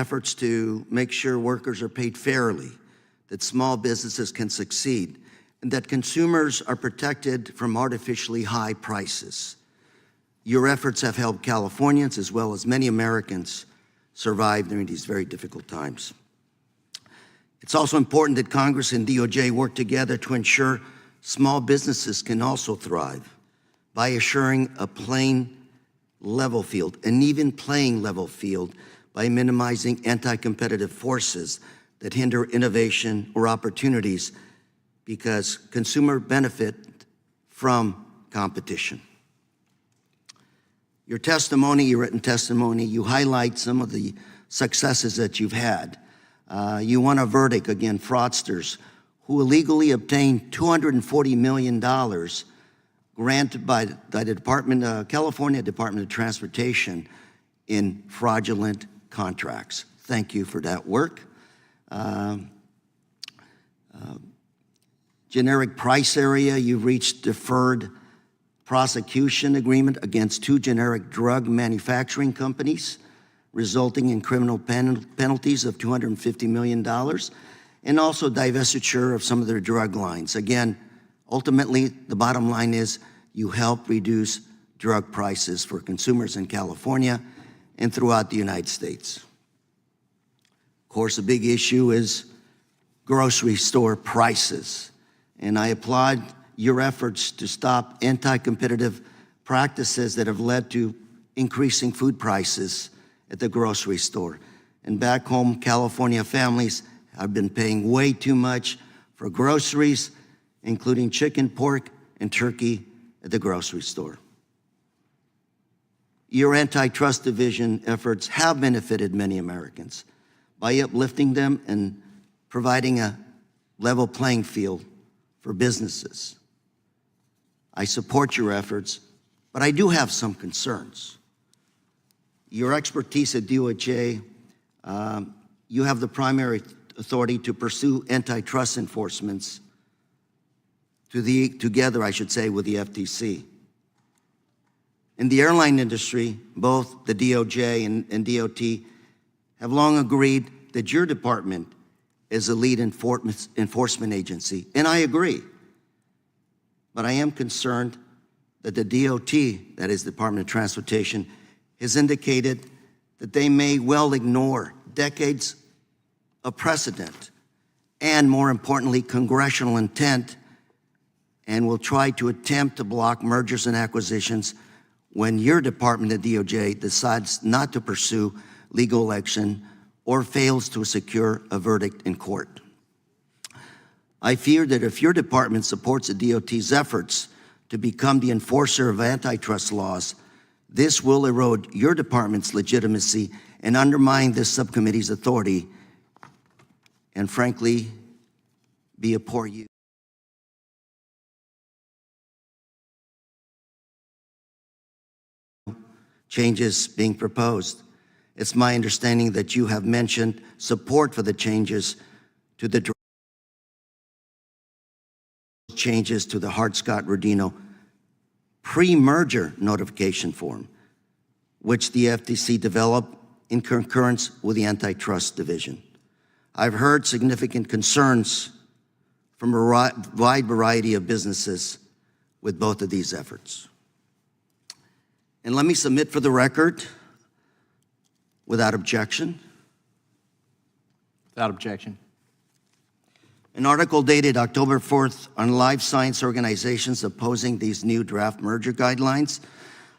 efforts to make sure workers are paid fairly, that small businesses can succeed, and that consumers are protected from artificially high prices. Your efforts have helped Californians, as well as many Americans, survive during these very difficult times. It's also important that Congress and DOJ work together to ensure small businesses can also thrive by assuring a plain level field, an even playing level field, by minimizing anti-competitive forces that hinder innovation or opportunities, because consumer benefit from competition. Your testimony, your written testimony, you highlight some of the successes that you've had. You won a verdict against fraudsters who illegally obtained $240 million granted by the California Department of Transportation in fraudulent contracts. Thank you for that work. Generic price area, you reached deferred prosecution agreement against 2 generic drug manufacturing companies, resulting in criminal penalties of $250 million, and also divestiture of some of their drug lines. Again, ultimately, the bottom line is you help reduce drug prices for consumers in California and throughout the United States. Of course, a big issue is grocery store prices, and I applaud your efforts to stop anti-competitive practices that have led to increasing food prices at the grocery store. And back home, California families have been paying way too much for groceries, including chicken, pork, and turkey at the grocery store. Your Antitrust Division efforts have benefited many Americans by uplifting them and providing a level playing field for businesses. I support your efforts, but I do have some concerns. Your expertise at DOJ, you have the primary authority to pursue antitrust enforcements together, I should say, with the FTC. In the airline industry, both the DOJ and DOT have long agreed that your department is a lead enforcement agency, and I agree. But I am concerned that the DOT, that is the Department of Transportation, has indicated that they may well ignore decades of precedent and, more importantly, congressional intent, and will try to attempt to block mergers and acquisitions when your department, the DOJ, decides not to pursue legal action or fails to secure a verdict in court. I fear that if your department supports the DOT's efforts to become the enforcer of antitrust laws, this will erode your department's legitimacy and undermine this subcommittee's authority, and frankly, be a poor use. Changes being proposed. It's my understanding that you have mentioned support for the changes to the Hart-Scott-Rodino pre-merger notification form, which the FTC developed in concurrence with the Antitrust Division. I've heard significant concerns from a wide variety of businesses with both of these efforts. And let me submit for the record, without objection. Without objection. An article dated October 4th on life science organizations opposing these new draft merger guidelines.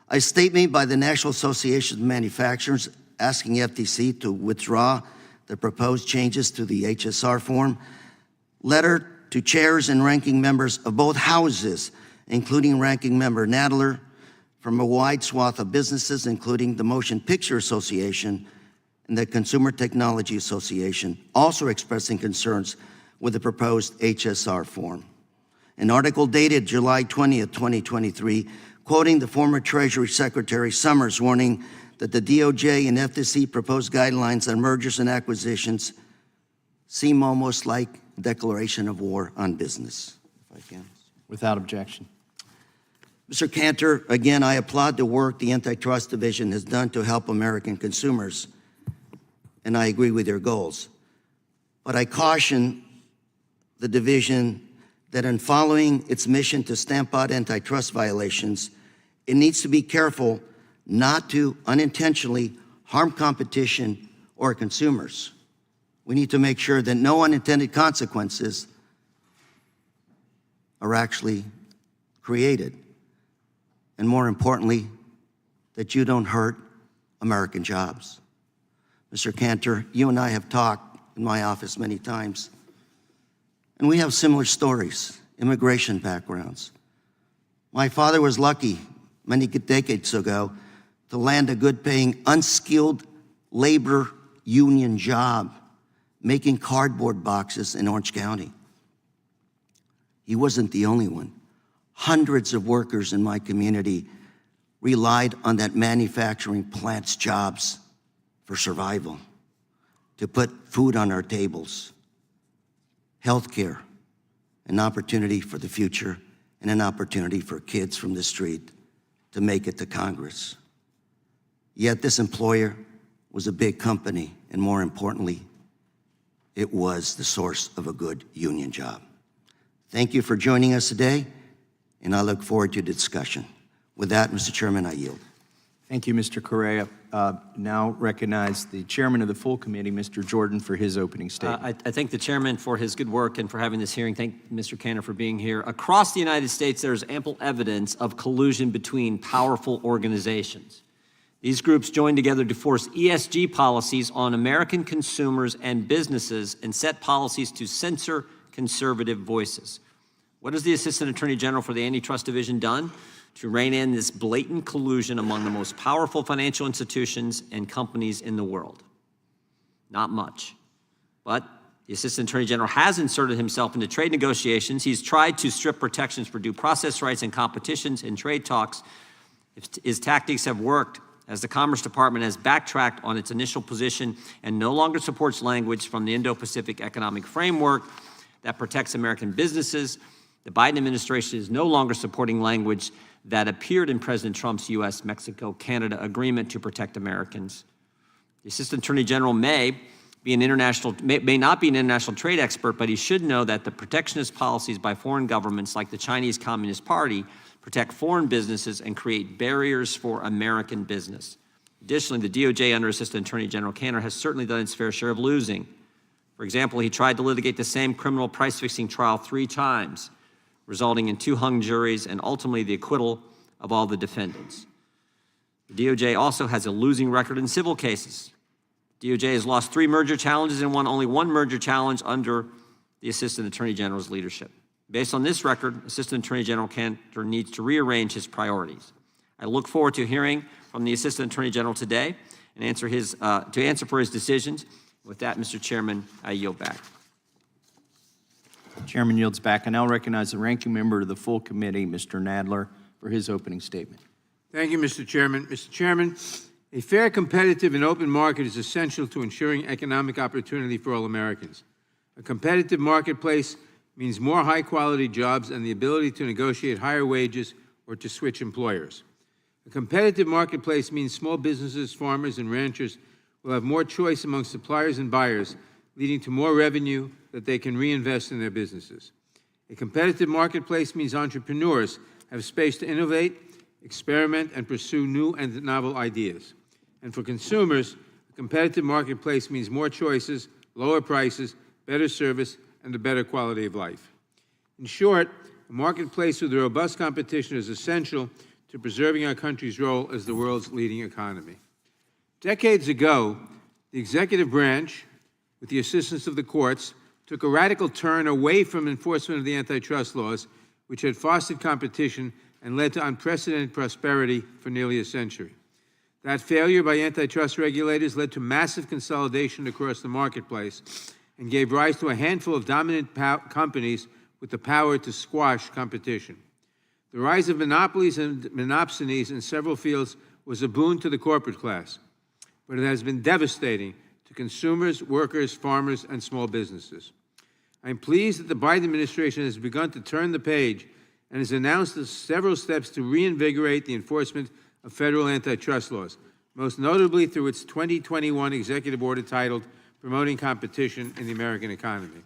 A statement by the National Association of Manufacturers asking FTC to withdraw the proposed changes to the HSR form. Letter to chairs and ranking members of both houses, including ranking member Nadler, from a wide swath of businesses, including the Motion Picture Association and the Consumer Technology Association, also expressing concerns with the proposed HSR form. An article dated July 20th, 2023, quoting the former Treasury Secretary Summers, warning that the DOJ and FTC proposed guidelines on mergers and acquisitions seem almost like a declaration of war on business. If I can. Without objection. Mr. Kanter, again, I applaud the work the Antitrust Division has done to help American consumers. and I agree with your goals. But I caution the division that in following its mission to stamp out antitrust violations, it needs to be careful not to unintentionally harm competition or consumers. We need to make sure that no unintended consequences are actually created. And more importantly, that you don't hurt American jobs. Mr. Kanter, you and I have talked in my office many times, and we have similar stories, immigration backgrounds. My father was lucky many decades ago to land a good-paying, unskilled labor union job making cardboard boxes in Orange County. He wasn't the only one. Hundreds of workers in my community relied on that manufacturing plant's jobs for survival, to put food on our tables, healthcare, an opportunity for the future, and an opportunity for kids from the street to make it to Congress. Yet this employer was a big company, and more importantly, it was the source of a good union job. Thank you for joining us today, and I look forward to the discussion. With that, Mr. Chairman, I yield. Thank you, Mr. Correa. Now recognize the chairman of the full committee, Mr. Jordan, for his opening statement. I thank the chairman for his good work and for having this hearing. Thank Mr. Kanter for being here. Across the United States, there's ample evidence of collusion between powerful organizations. These groups join together to force ESG policies on American consumers and businesses and set policies to censor conservative voices. What has the Assistant Attorney General for the Antitrust Division done to rein in this blatant collusion among the most powerful financial institutions and companies in the world? Not much. But the Assistant Attorney General has inserted himself into trade negotiations. He's tried to strip protections for due process rights and competitions in trade talks. His tactics have worked, as the Commerce Department has backtracked on its initial position and no longer supports language from the Indo-Pacific Economic Framework that protects American businesses. The Biden administration is no longer supporting language that appeared in President Trump's U.S., Mexico, Canada agreement to protect Americans. The Assistant Attorney General may not be an international trade expert, but he should know that the protectionist policies by foreign governments like the Chinese Communist Party protect foreign businesses and create barriers for American business. Additionally, the DOJ under Assistant Attorney General Kanter has certainly done its fair share of losing. For example, he tried to litigate the same criminal price-fixing trial 3 times, resulting in 2 hung juries and ultimately the acquittal of all the defendants. The DOJ also has a losing record in civil cases. DOJ has lost 3 merger challenges and won only 1 merger challenge under the Assistant Attorney General's leadership. Based on this record, Assistant Attorney General Kanter needs to rearrange his priorities. I look forward to hearing from the Assistant Attorney General today and answer for his decisions. With that, Mr. Chairman, I yield back. Chairman yields back. I now recognize the ranking member of the full committee, Mr. Nadler, for his opening statement. Thank you, Mr. Chairman. Mr. Chairman, a fair, competitive, and open market is essential to ensuring economic opportunity for all Americans. A competitive marketplace means more high-quality jobs and the ability to negotiate higher wages or to switch employers. A competitive marketplace means small businesses, farmers, and ranchers will have more choice among suppliers and buyers, leading to more revenue that they can reinvest in their businesses. A competitive marketplace means entrepreneurs have space to innovate, experiment, and pursue new and novel ideas. And for consumers, a competitive marketplace means more choices, lower prices, better service, and a better quality of life. In short, a marketplace with robust competition is essential to preserving our country's role as the world's leading economy. Decades ago, the executive branch, with the assistance of the courts, took a radical turn away from enforcement of the antitrust laws, which had fostered competition and led to unprecedented prosperity for nearly a century. That failure by antitrust regulators led to massive consolidation across the marketplace and gave rise to a handful of dominant companies with the power to squash competition. The rise of monopolies and monopsonies in several fields was a boon to the corporate class, but it has been devastating to consumers, workers, farmers, and small businesses. I'm pleased that the Biden administration has begun to turn the page and has announced several steps to reinvigorate the enforcement of federal antitrust laws. most notably through its 2021 executive order titled Promoting Competition in the American Economy.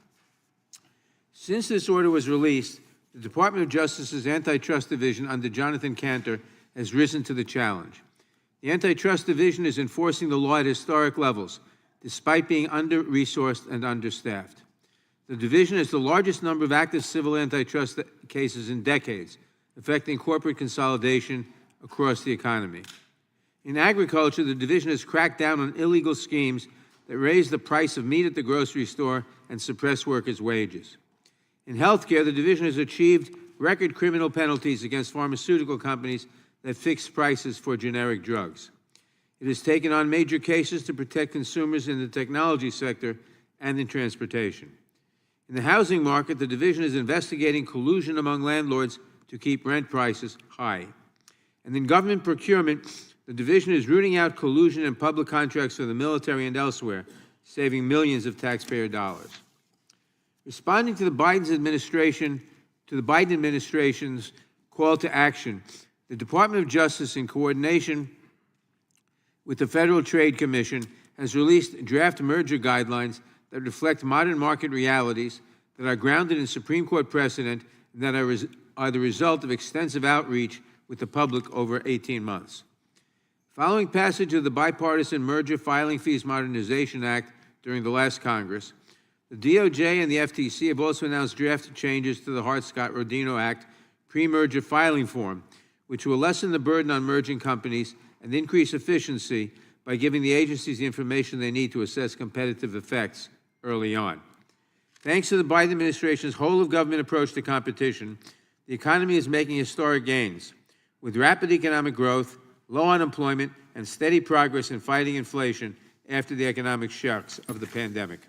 Since this order was released, the Department of Justice's Antitrust Division under Jonathan Kanter has risen to the challenge. The Antitrust Division is enforcing the law at historic levels, despite being under-resourced and understaffed. The division has the largest number of active civil antitrust cases in decades, affecting corporate consolidation across the economy. In agriculture, the division has cracked down on illegal schemes that raise the price of meat at the grocery store and suppress workers' wages. In healthcare, the division has achieved record criminal penalties against pharmaceutical companies that fix prices for generic drugs. It has taken on major cases to protect consumers in the technology sector and in transportation. In the housing market, the division is investigating collusion among landlords to keep rent prices high. And in government procurement, the division is rooting out collusion in public contracts for the military and elsewhere, saving millions of taxpayer dollars. Responding to the Biden administration's call to action, the Department of Justice, in coordination with the Federal Trade Commission, has released draft merger guidelines that reflect modern market realities that are grounded in Supreme Court precedent and that are the result of extensive outreach with the public over 18 months. Following passage of the Bipartisan Merger Filing Fees Modernization Act during the last Congress, the DOJ and the FTC have also announced draft changes to the Hart-Scott-Rodino Act pre-merger filing form, which will lessen the burden on merging companies and increase efficiency by giving the agencies the information they need to assess competitive effects early on. Thanks to the Biden administration's whole-of-government approach to competition, the economy is making historic gains, with rapid economic growth, low unemployment, and steady progress in fighting inflation after the economic shocks of the pandemic.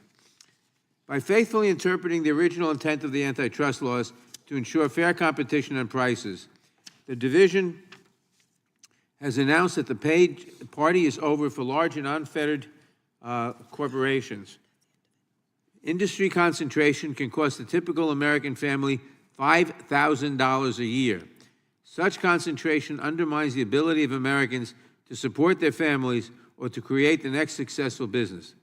By faithfully interpreting the original intent of the antitrust laws to ensure fair competition on prices, the division has announced that the party is over for large and unfettered corporations. Industry concentration can cost a typical American family $5,000 a year. Such concentration undermines the ability of Americans to support their families or to create the next successful business.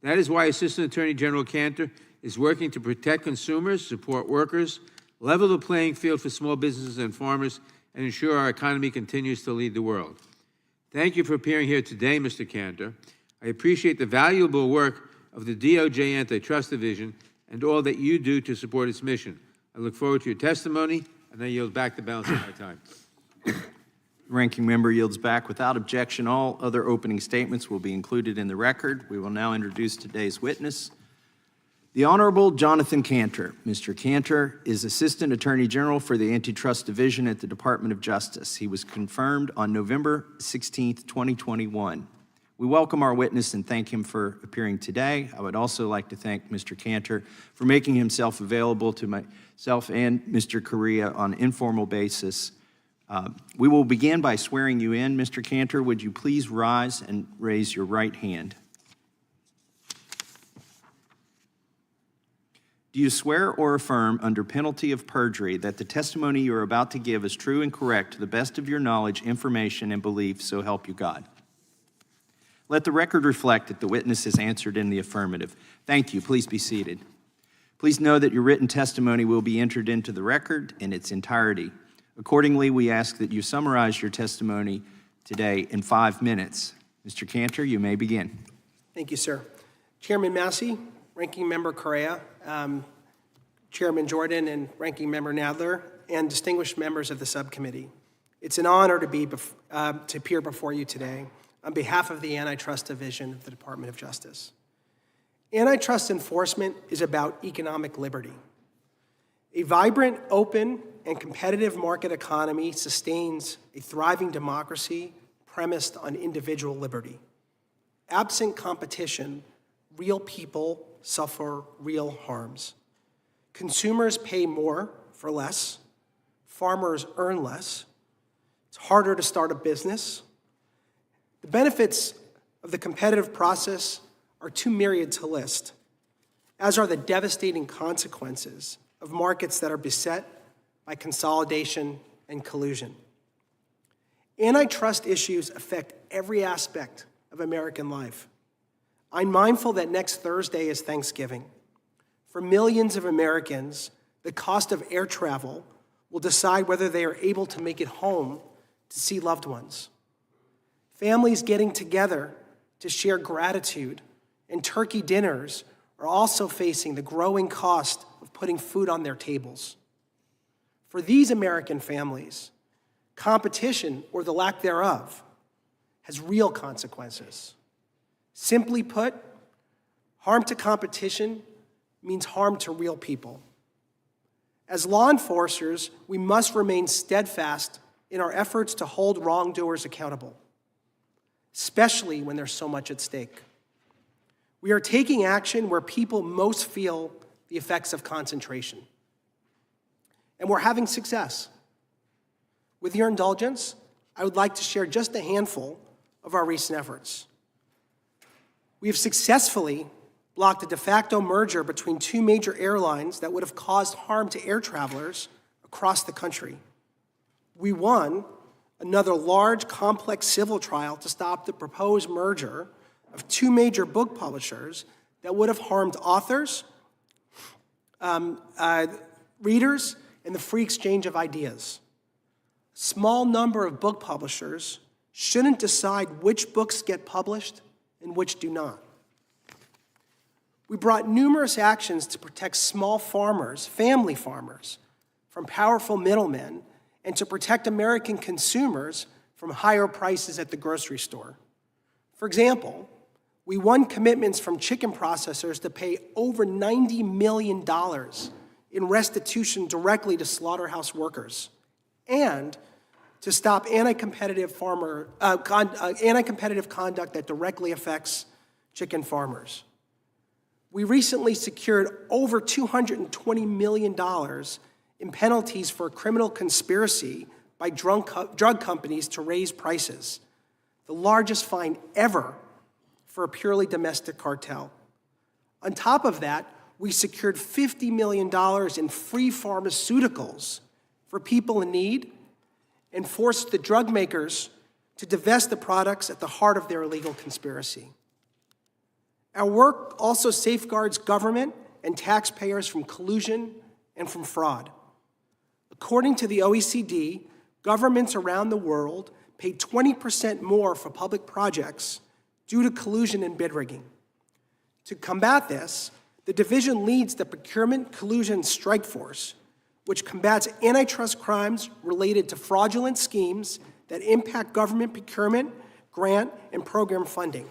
That is why Assistant Attorney General Kanter is working to protect consumers, support workers, level the playing field for small businesses and farmers, and ensure our economy continues to lead the world. Thank you for appearing here today, Mr. Kanter. I appreciate the valuable work of the DOJ Antitrust Division and all that you do to support its mission. I look forward to your testimony, and I yield back the balance of my time. Ranking member yields back without objection. All other opening statements will be included in the record. We will now introduce today's witness, the Honorable Jonathan Kanter. Mr. Kanter is Assistant Attorney General for the Antitrust Division at the Department of Justice. He was confirmed on November 16, 2021. We welcome our witness and thank him for appearing today. I would also like to thank Mr. Kanter for making himself available to myself and Mr. Correa on an informal basis. We will begin by swearing you in. Mr. Kanter, would you please rise and raise your right hand? Do you swear or affirm under penalty of perjury that the testimony you are about to give is true and correct to the best of your knowledge, information, and belief, so help you God? Let the record reflect that the witness has answered in the affirmative. Thank you. Please be seated. Please know that your written testimony will be entered into the record in its entirety. Accordingly, we ask that you summarize your testimony today in 5 minutes. Mr. Kanter, you may begin. Thank you, sir. Chairman Massey, Ranking Member Correa, Chairman Jordan, and Ranking Member Nadler, and distinguished members of the subcommittee. It's an honor to appear before you today on behalf of the Antitrust Division of the Department of Justice. Antitrust enforcement is about economic liberty. A vibrant, open, and competitive market economy sustains a thriving democracy premised on individual liberty. Absent competition, real people suffer real harms. Consumers pay more for less. Farmers earn less. It's harder to start a business. The benefits of the competitive process are too myriad to list, as are the devastating consequences of markets that are beset by consolidation and collusion. Antitrust issues affect every aspect of American life. I'm mindful that next Thursday is Thanksgiving. For millions of Americans, the cost of air travel will decide whether they are able to make it home to see loved ones. Families getting together to share gratitude and turkey dinners are also facing the growing cost of putting food on their tables. For these American families, competition, or the lack thereof, has real consequences. Simply put, harm to competition means harm to real people. As law enforcers, we must remain steadfast in our efforts to hold wrongdoers accountable, especially when there's so much at stake. We are taking action where people most feel the effects of concentration. And we're having success. With your indulgence, I would like to share just a handful of our recent efforts. We have successfully blocked a de facto merger between two major airlines that would have caused harm to air travelers across the country. We won another large, complex civil trial to stop the proposed merger of two major book publishers that would have harmed authors, readers, and the free exchange of ideas. A small number of book publishers shouldn't decide which books get published and which do not. We brought numerous actions to protect small farmers, family farmers, from powerful middlemen, and to protect American consumers from higher prices at the grocery store. For example, we won commitments from chicken processors to pay over $90 million in restitution directly to slaughterhouse workers, and to stop anti-competitive conduct that directly affects chicken farmers. We recently secured over $220 million in penalties for criminal conspiracy by drug companies to raise prices, the largest fine ever for a purely domestic cartel. On top of that, we secured $50 million in free pharmaceuticals for people in need and forced the drug makers to divest the products at the heart of their illegal conspiracy. Our work also safeguards government and taxpayers from collusion and from fraud. According to the OECD, governments around the world pay 20% more for public projects due to collusion and bid rigging. To combat this, the division leads the Procurement Collusion Strike Force, which combats antitrust crimes related to fraudulent schemes that impact government procurement, grant, and program funding.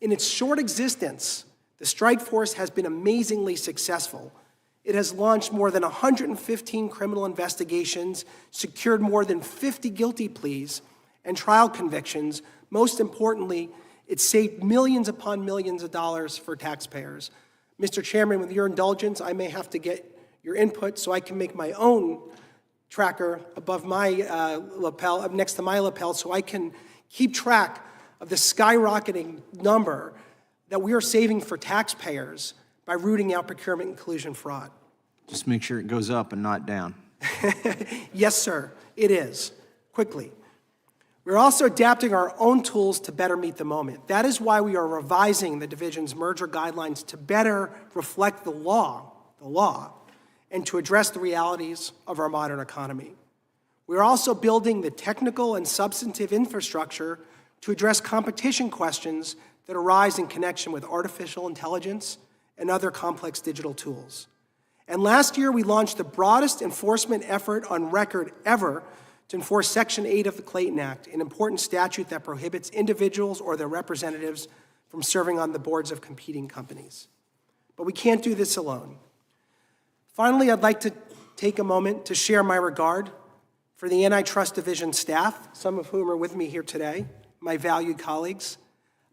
In its short existence, the Strike Force has been amazingly successful. It has launched more than 115 criminal investigations, secured more than 50 guilty pleas and trial convictions. Most importantly, it saved millions upon millions of dollars for taxpayers. Mr. Chairman, with your indulgence, I may have to get your input so I can make my own tracker above my lapel, up next to my lapel, so I can keep track of the skyrocketing number that we are saving for taxpayers by rooting out procurement and collusion fraud. Just make sure it goes up and not down. Yes, sir, it is. Quickly. We're also adapting our own tools to better meet the moment. That is why we are revising the division's merger guidelines to better reflect the law, and to address the realities of our modern economy. We're also building the technical and substantive infrastructure to address competition questions that arise in connection with artificial intelligence and other complex digital tools. And last year, we launched the broadest enforcement effort on record ever to enforce Section 8 of the Clayton Act, an important statute that prohibits individuals or their representatives from serving on the boards of competing companies. But we can't do this alone. Finally, I'd like to take a moment to share my regard for the Antitrust Division staff, some of whom are with me here today, my valued colleagues,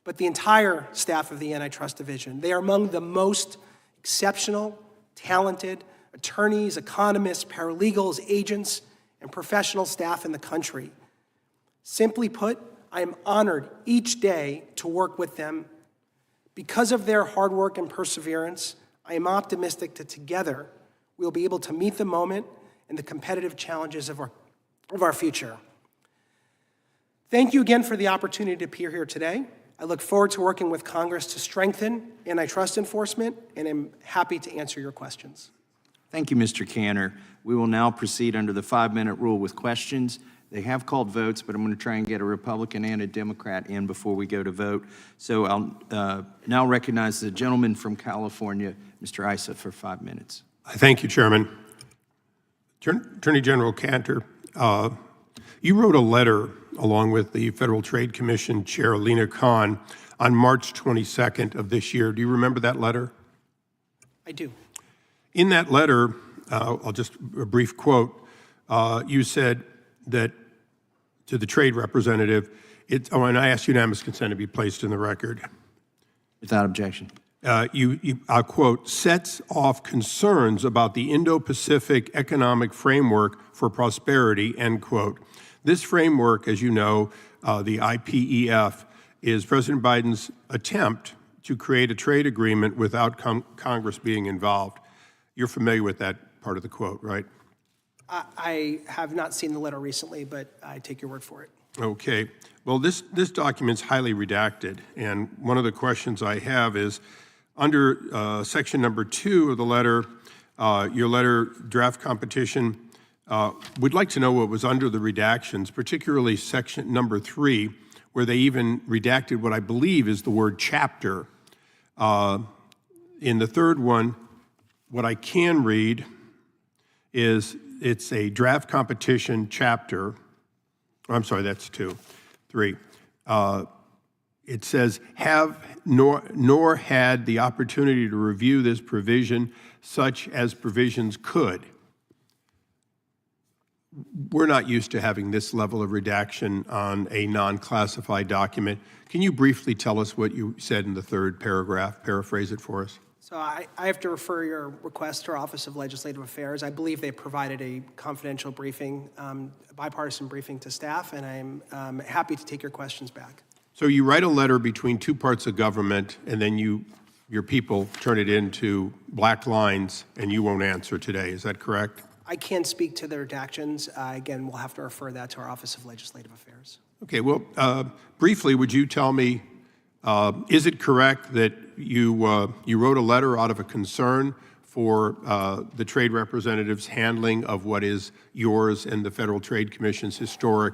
but the entire staff of the Antitrust Division. They are among the most exceptional, talented attorneys, economists, paralegals, agents, and professional staff in the country. Simply put, I am honored each day to work with them. Because of their hard work and perseverance, I am optimistic that together we'll be able to meet the moment and the competitive challenges of our future. Thank you again for the opportunity to appear here today. I look forward to working with Congress to strengthen antitrust enforcement, and am happy to answer your questions. Thank you, Mr. Kanter. We will now proceed under the 5-minute rule with questions. They have called votes, but I'm going to try and get a Republican and a Democrat in before we go to vote. So I'll now recognize the gentleman from California, Mr. Issa, for 5 minutes. Thank you, Chairman. Attorney General Kanter, you wrote a letter along with the Federal Trade Commission Chair Lena Khan on March 22nd of this year. Do you remember that letter? I do. In that letter, I'll just a brief quote, you said that to the trade representative, and I asked unanimous consent to be placed in the record. Without objection. I'll quote, sets off concerns about the Indo-Pacific economic framework for prosperity, end quote. This framework, as you know, the IPEF, is President Biden's attempt to create a trade agreement without Congress being involved. You're familiar with that part of the quote, right? I have not seen the letter recently, but I take your word for it. Okay. Well, this document's highly redacted, and one of the questions I have is, under section number 2 of the letter, your letter, draft competition, we'd like to know what was under the redactions, particularly section number 3, where they even redacted what I believe is the word chapter. In the third one, what I can read is it's a draft competition chapter. I'm sorry, that's 2. 3. It says, have nor had the opportunity to review this provision such as provisions could. We're not used to having this level of redaction on a non-classified document. Can you briefly tell us what you said in the third paragraph? Paraphrase it for us. So I have to refer your request to our Office of Legislative Affairs. I believe they provided a confidential briefing, bipartisan briefing to staff, and I'm happy to take your questions back. So you write a letter between two parts of government, and then your people turn it into black lines, and you won't answer today. Is that correct? I can't speak to the redactions. Again, we'll have to refer that to our Office of Legislative Affairs. Okay, well, briefly, would you tell me, is it correct that you wrote a letter out of a concern for the trade representative's handling of what is yours and the Federal Trade Commission's historic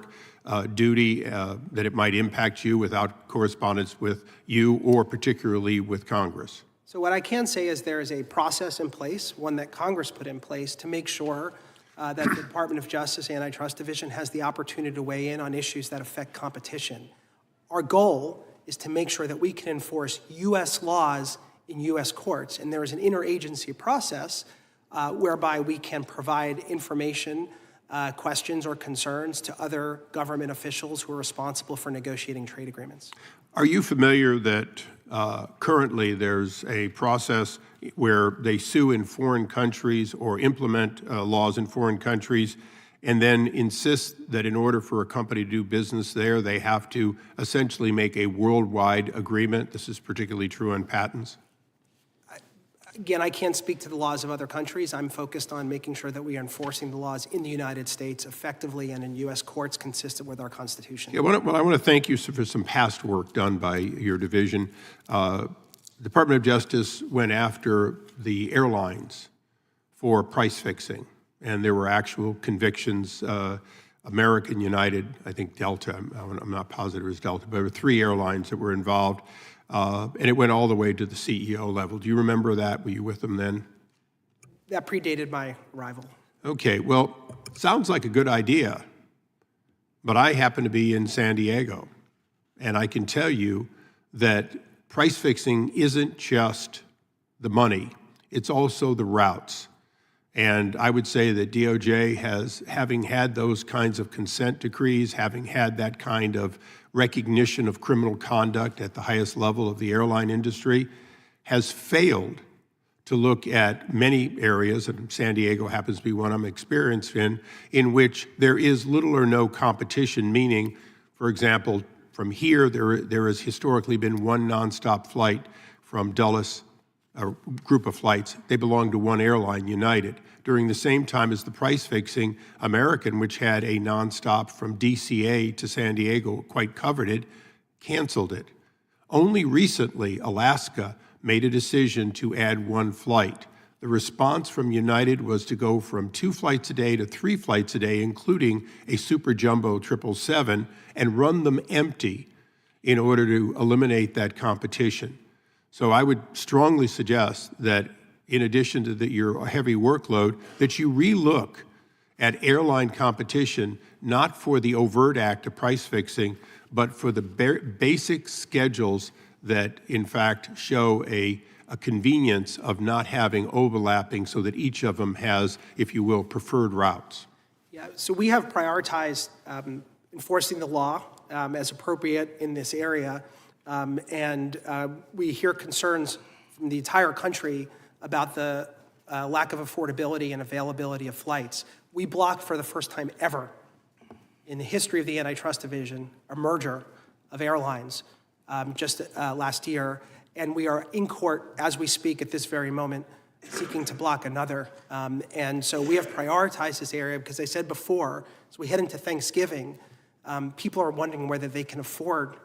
duty, that it might impact you without correspondence with you or particularly with Congress? So what I can say is there is a process in place, one that Congress put in place, to make sure that the Department of Justice Antitrust Division has the opportunity to weigh in on issues that affect competition. Our goal is to make sure that we can enforce U.S. laws in U.S. courts, and there is an interagency process whereby we can provide information, questions, or concerns to other government officials who are responsible for negotiating trade agreements. Are you familiar that currently there's a process where they sue in foreign countries or implement laws in foreign countries and then insist that in order for a company to do business there, they have to essentially make a worldwide agreement? This is particularly true on patents. Again, I can't speak to the laws of other countries. I'm focused on making sure that we are enforcing the laws in the United States effectively and in U.S. courts consistent with our Constitution. Yeah, well, I want to thank you for some past work done by your division. Department of Justice went after the airlines for price fixing, and there were actual convictions. American, United, I think Delta, I'm not positive it was Delta, but there were 3 airlines that were involved. And it went all the way to the CEO level. Do you remember that? Were you with them then? That predated my arrival. Okay, well, sounds like a good idea, but I happen to be in San Diego, and I can tell you that price fixing isn't just the money, it's also the routes. And I would say that DOJ having had those kinds of consent decrees, having had that kind of recognition of criminal conduct at the highest level of the airline industry, has failed to look at many areas, and San Diego happens to be one I'm experienced in which there is little or no competition, meaning, for example, from here, there has historically been one nonstop flight from Dulles a group of flights, they belonged to one airline, United. During the same time as the price-fixing, American, which had a nonstop from DCA to San Diego, quite coveted, canceled it. Only recently, Alaska made a decision to add one flight. The response from United was to go from 2 flights a day to 3 flights a day, including a super jumbo 777, and run them empty in order to eliminate that competition. So I would strongly suggest that in addition to your heavy workload, that you relook at airline competition, not for the overt act of price fixing, but for the basic schedules that in fact show a convenience of not having overlapping so that each of them has, if you will, preferred routes. Yeah, so we have prioritized enforcing the law as appropriate in this area, and we hear concerns from the entire country about the lack of affordability and availability of flights. We blocked for the first time ever in the history of the Antitrust Division a merger of airlines just last year, and we are in court as we speak at this very moment seeking to block another. And so we have prioritized this area because I said before, as we head into Thanksgiving, people are wondering whether they can afford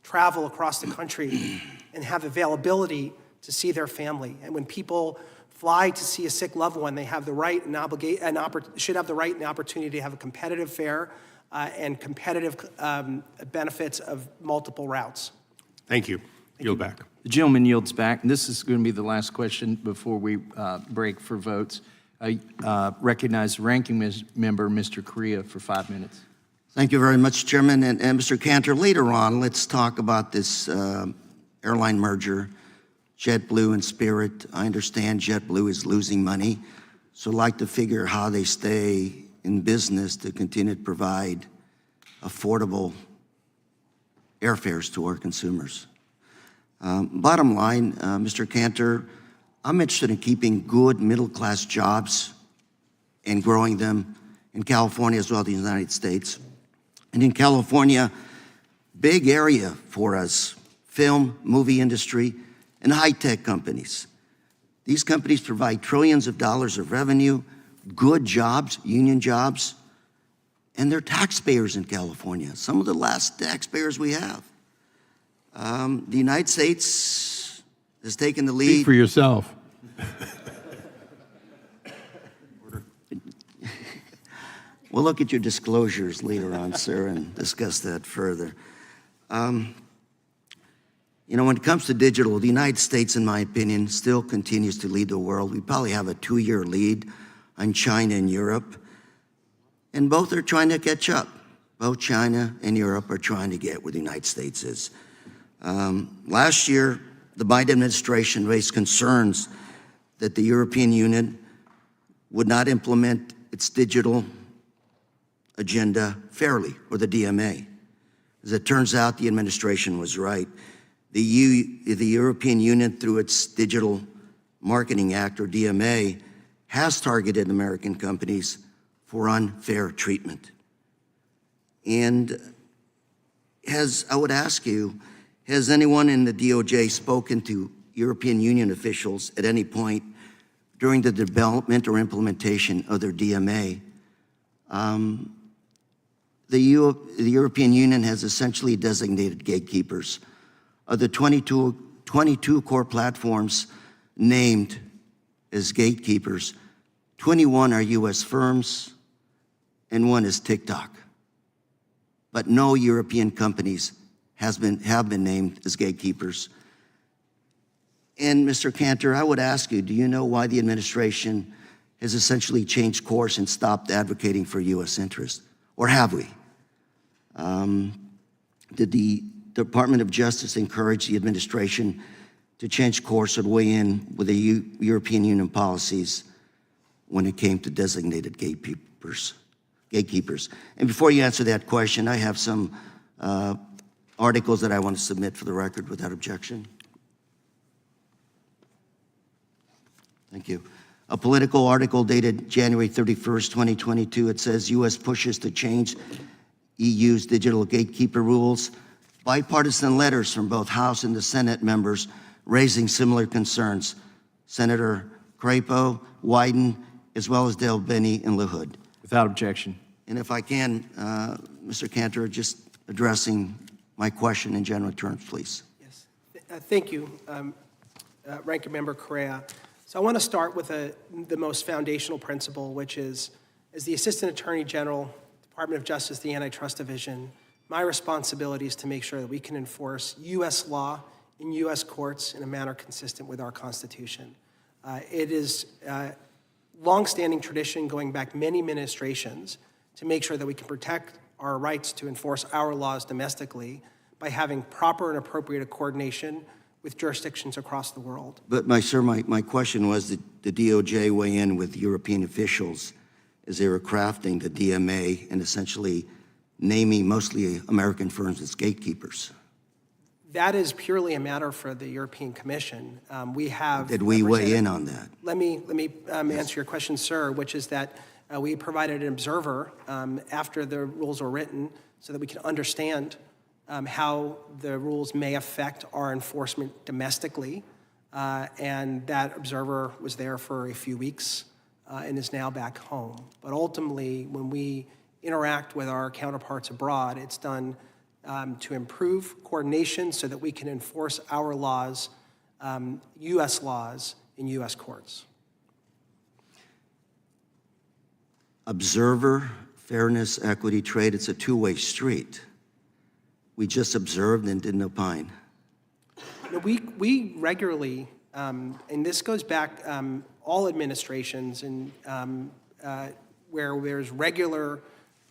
travel across the country and have availability to see their family. And when people fly to see a sick loved one, they have the right and should have the right and the opportunity to have a competitive fare and competitive benefits of multiple routes. Thank you. Yield back. The gentleman yields back, and this is going to be the last question before we break for votes. I recognize the ranking member, Mr. Correa, for 5 minutes. Thank you very much, Chairman. And Mr. Kanter, later on, let's talk about this airline merger, JetBlue and Spirit. I understand JetBlue is losing money, so I'd like to figure how they stay in business to continue to provide affordable airfares to our consumers. Bottom line, Mr. Kanter, I'm interested in keeping good middle-class jobs and growing them in California as well as the United States. And in California, big area for us, film, movie industry, and high-tech companies. These companies provide trillions of dollars of revenue, good jobs, union jobs, and they're taxpayers in California, some of the last taxpayers we have. The United States has taken the lead. Speak for yourself. We'll look at your disclosures later on, sir, and discuss that further. You know, when it comes to digital, the United States, in my opinion, still continues to lead the world. We probably have a 2-year lead on China and Europe, and both are trying to catch up. Both China and Europe are trying to get where the United States is. Last year, the Biden administration raised concerns that the European Union would not implement its digital agenda fairly, or the DMA. As it turns out, the administration was right. The European Union, through its Digital Marketing Act, or DMA, has targeted American companies for unfair treatment. And I would ask you, has anyone in the DOJ spoken to European Union officials at any point during the development or implementation of their DMA? The European Union has essentially designated gatekeepers. Of the 22 core platforms named as gatekeepers, 21 are U.S. firms and 1 is TikTok. But no European companies have been named as gatekeepers. And Mr. Kanter, I would ask you, do you know why the administration has essentially changed course and stopped advocating for U.S. interests? Or have we? Did the Department of Justice encourage the administration to change course or weigh in with the European Union policies when it came to designated gatekeepers? And before you answer that question, I have some articles that I want to submit for the record without objection. Thank you. A Political article dated January 31st, 2022. It says, U.S. pushes to change EU's digital gatekeeper rules. Bipartisan letters from both House and the Senate members raising similar concerns. Senator Crapo, Wyden, as well as Dale Binney and LaHood. Without objection. And if I can, Mr. Kanter, just addressing my question in general terms, please. Yes. Thank you, Ranking Member Correa. So I want to start with the most foundational principle, which is, as the Assistant Attorney General, Department of Justice, the Antitrust Division, my responsibility is to make sure that we can enforce U.S. law in U.S. courts in a manner consistent with our Constitution. It is longstanding tradition going back many administrations to make sure that we can protect our rights to enforce our laws domestically by having proper and appropriate coordination with jurisdictions across the world. But sir, my question was, did the DOJ weigh in with European officials as they were crafting the DMA and essentially naming mostly American firms as gatekeepers? That is purely a matter for the European Commission. We have. Did we weigh in on that? Let me answer your question, sir, which is that we provided an observer after the rules were written so that we can understand how the rules may affect our enforcement domestically. And that observer was there for a few weeks and is now back home. But ultimately, when we interact with our counterparts abroad, it's done to improve coordination so that we can enforce our laws, U.S. laws, in U.S. courts. Observer, fairness, equity, trade, it's a two-way street. We just observed and didn't opine. You know, we regularly, and this goes back all administrations and where there's regular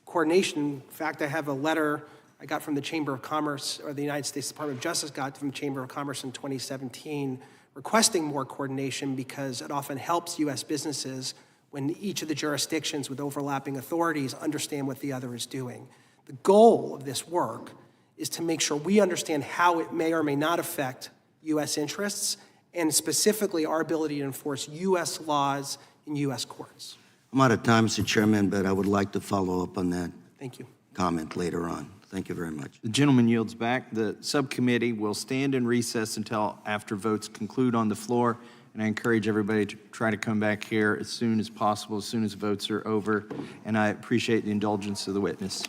coordination. In fact, I have a letter I got from the Chamber of Commerce, or the United States Department of Justice got from the Chamber of Commerce in 2017, requesting more coordination because it often helps U.S. businesses when each of the jurisdictions with overlapping authorities understand what the other is doing. The goal of this work is to make sure we understand how it may or may not affect U.S. interests, and specifically our ability to enforce U.S. laws in U.S. courts. I'm out of time, Mr. Chairman, but I would like to follow up on that Thank you. comment later on. Thank you very much. The gentleman yields back. The subcommittee will stand in recess until after votes conclude on the floor, and I encourage everybody to try to come back here as soon as possible, as soon as votes are over, and I appreciate the indulgence of the witness.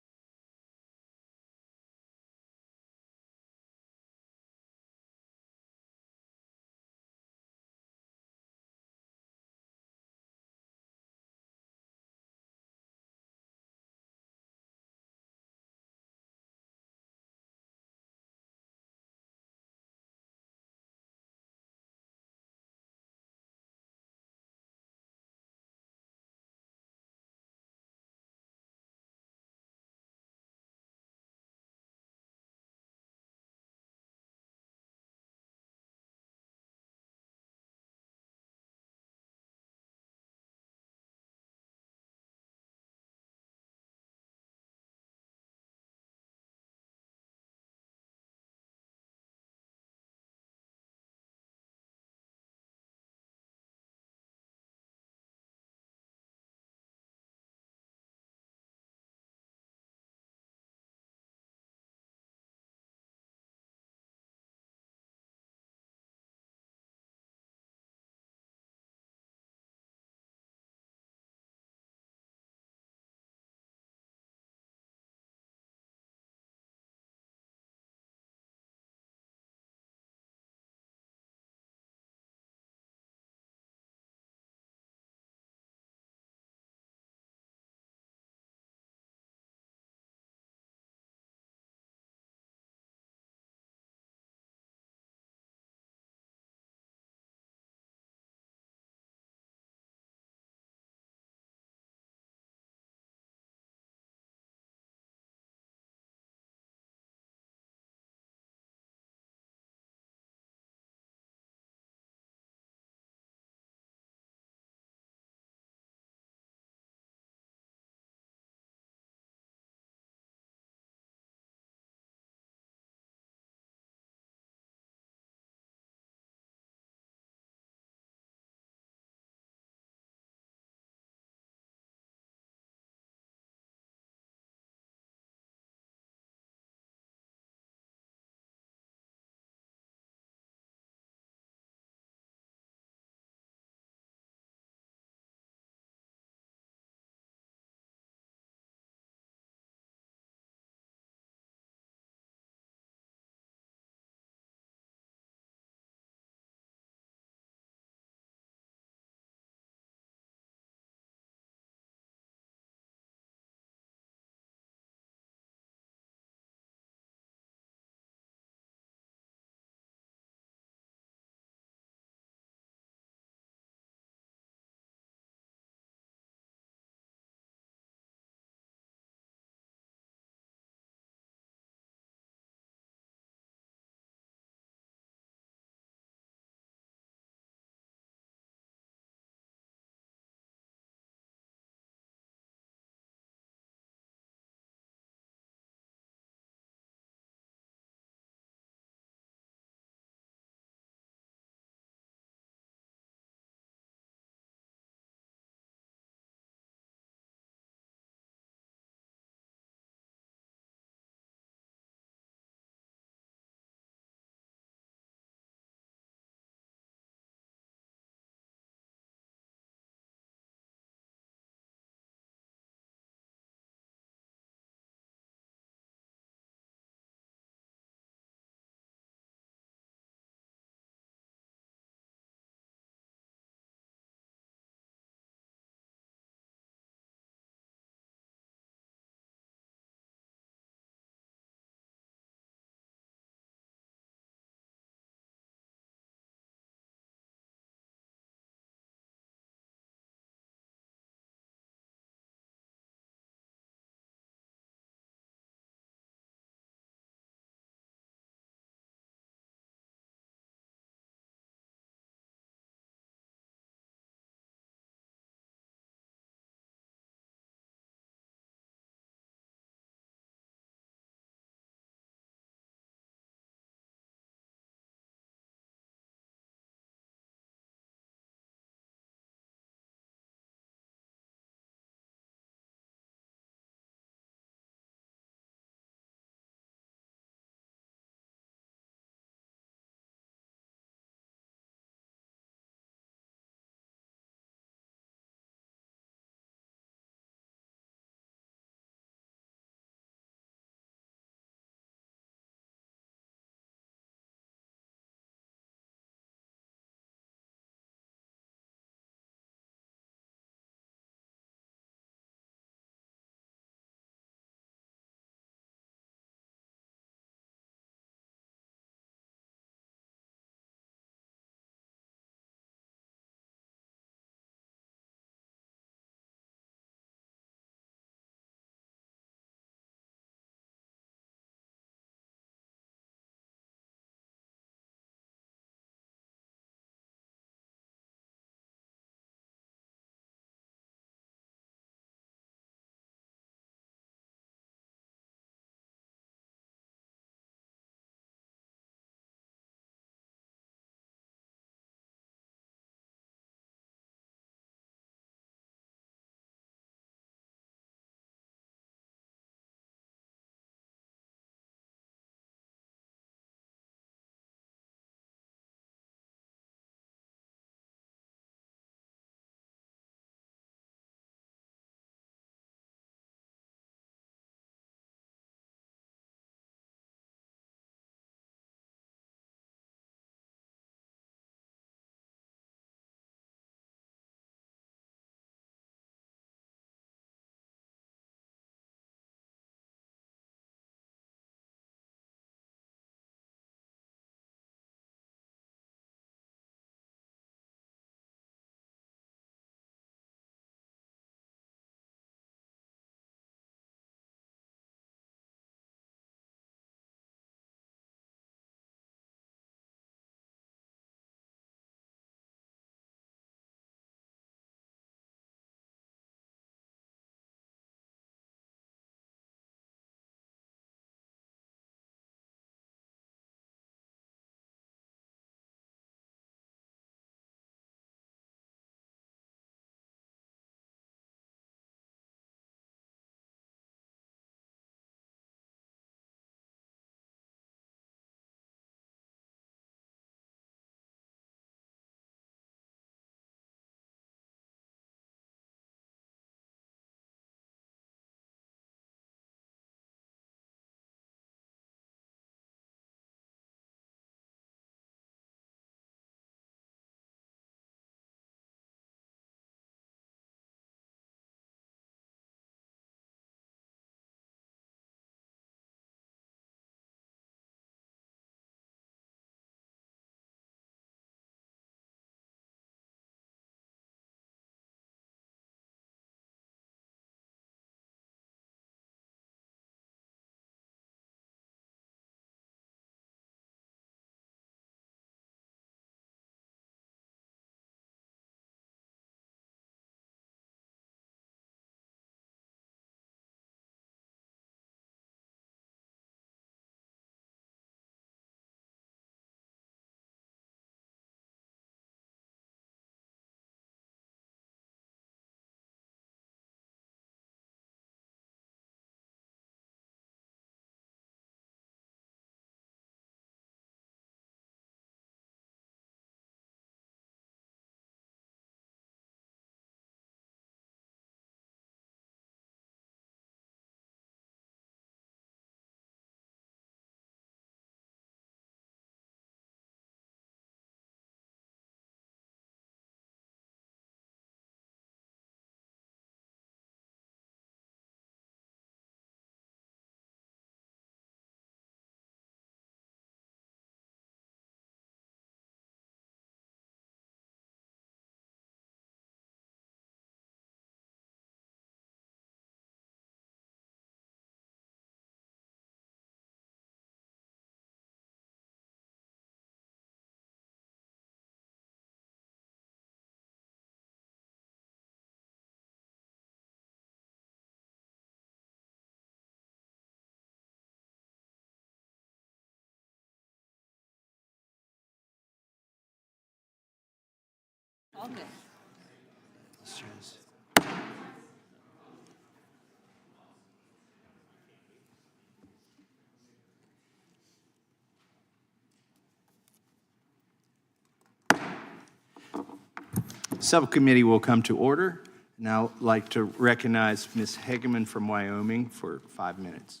Subcommittee will come to order. Now I'd like to recognize Ms. Hegeman from Wyoming for 5 minutes.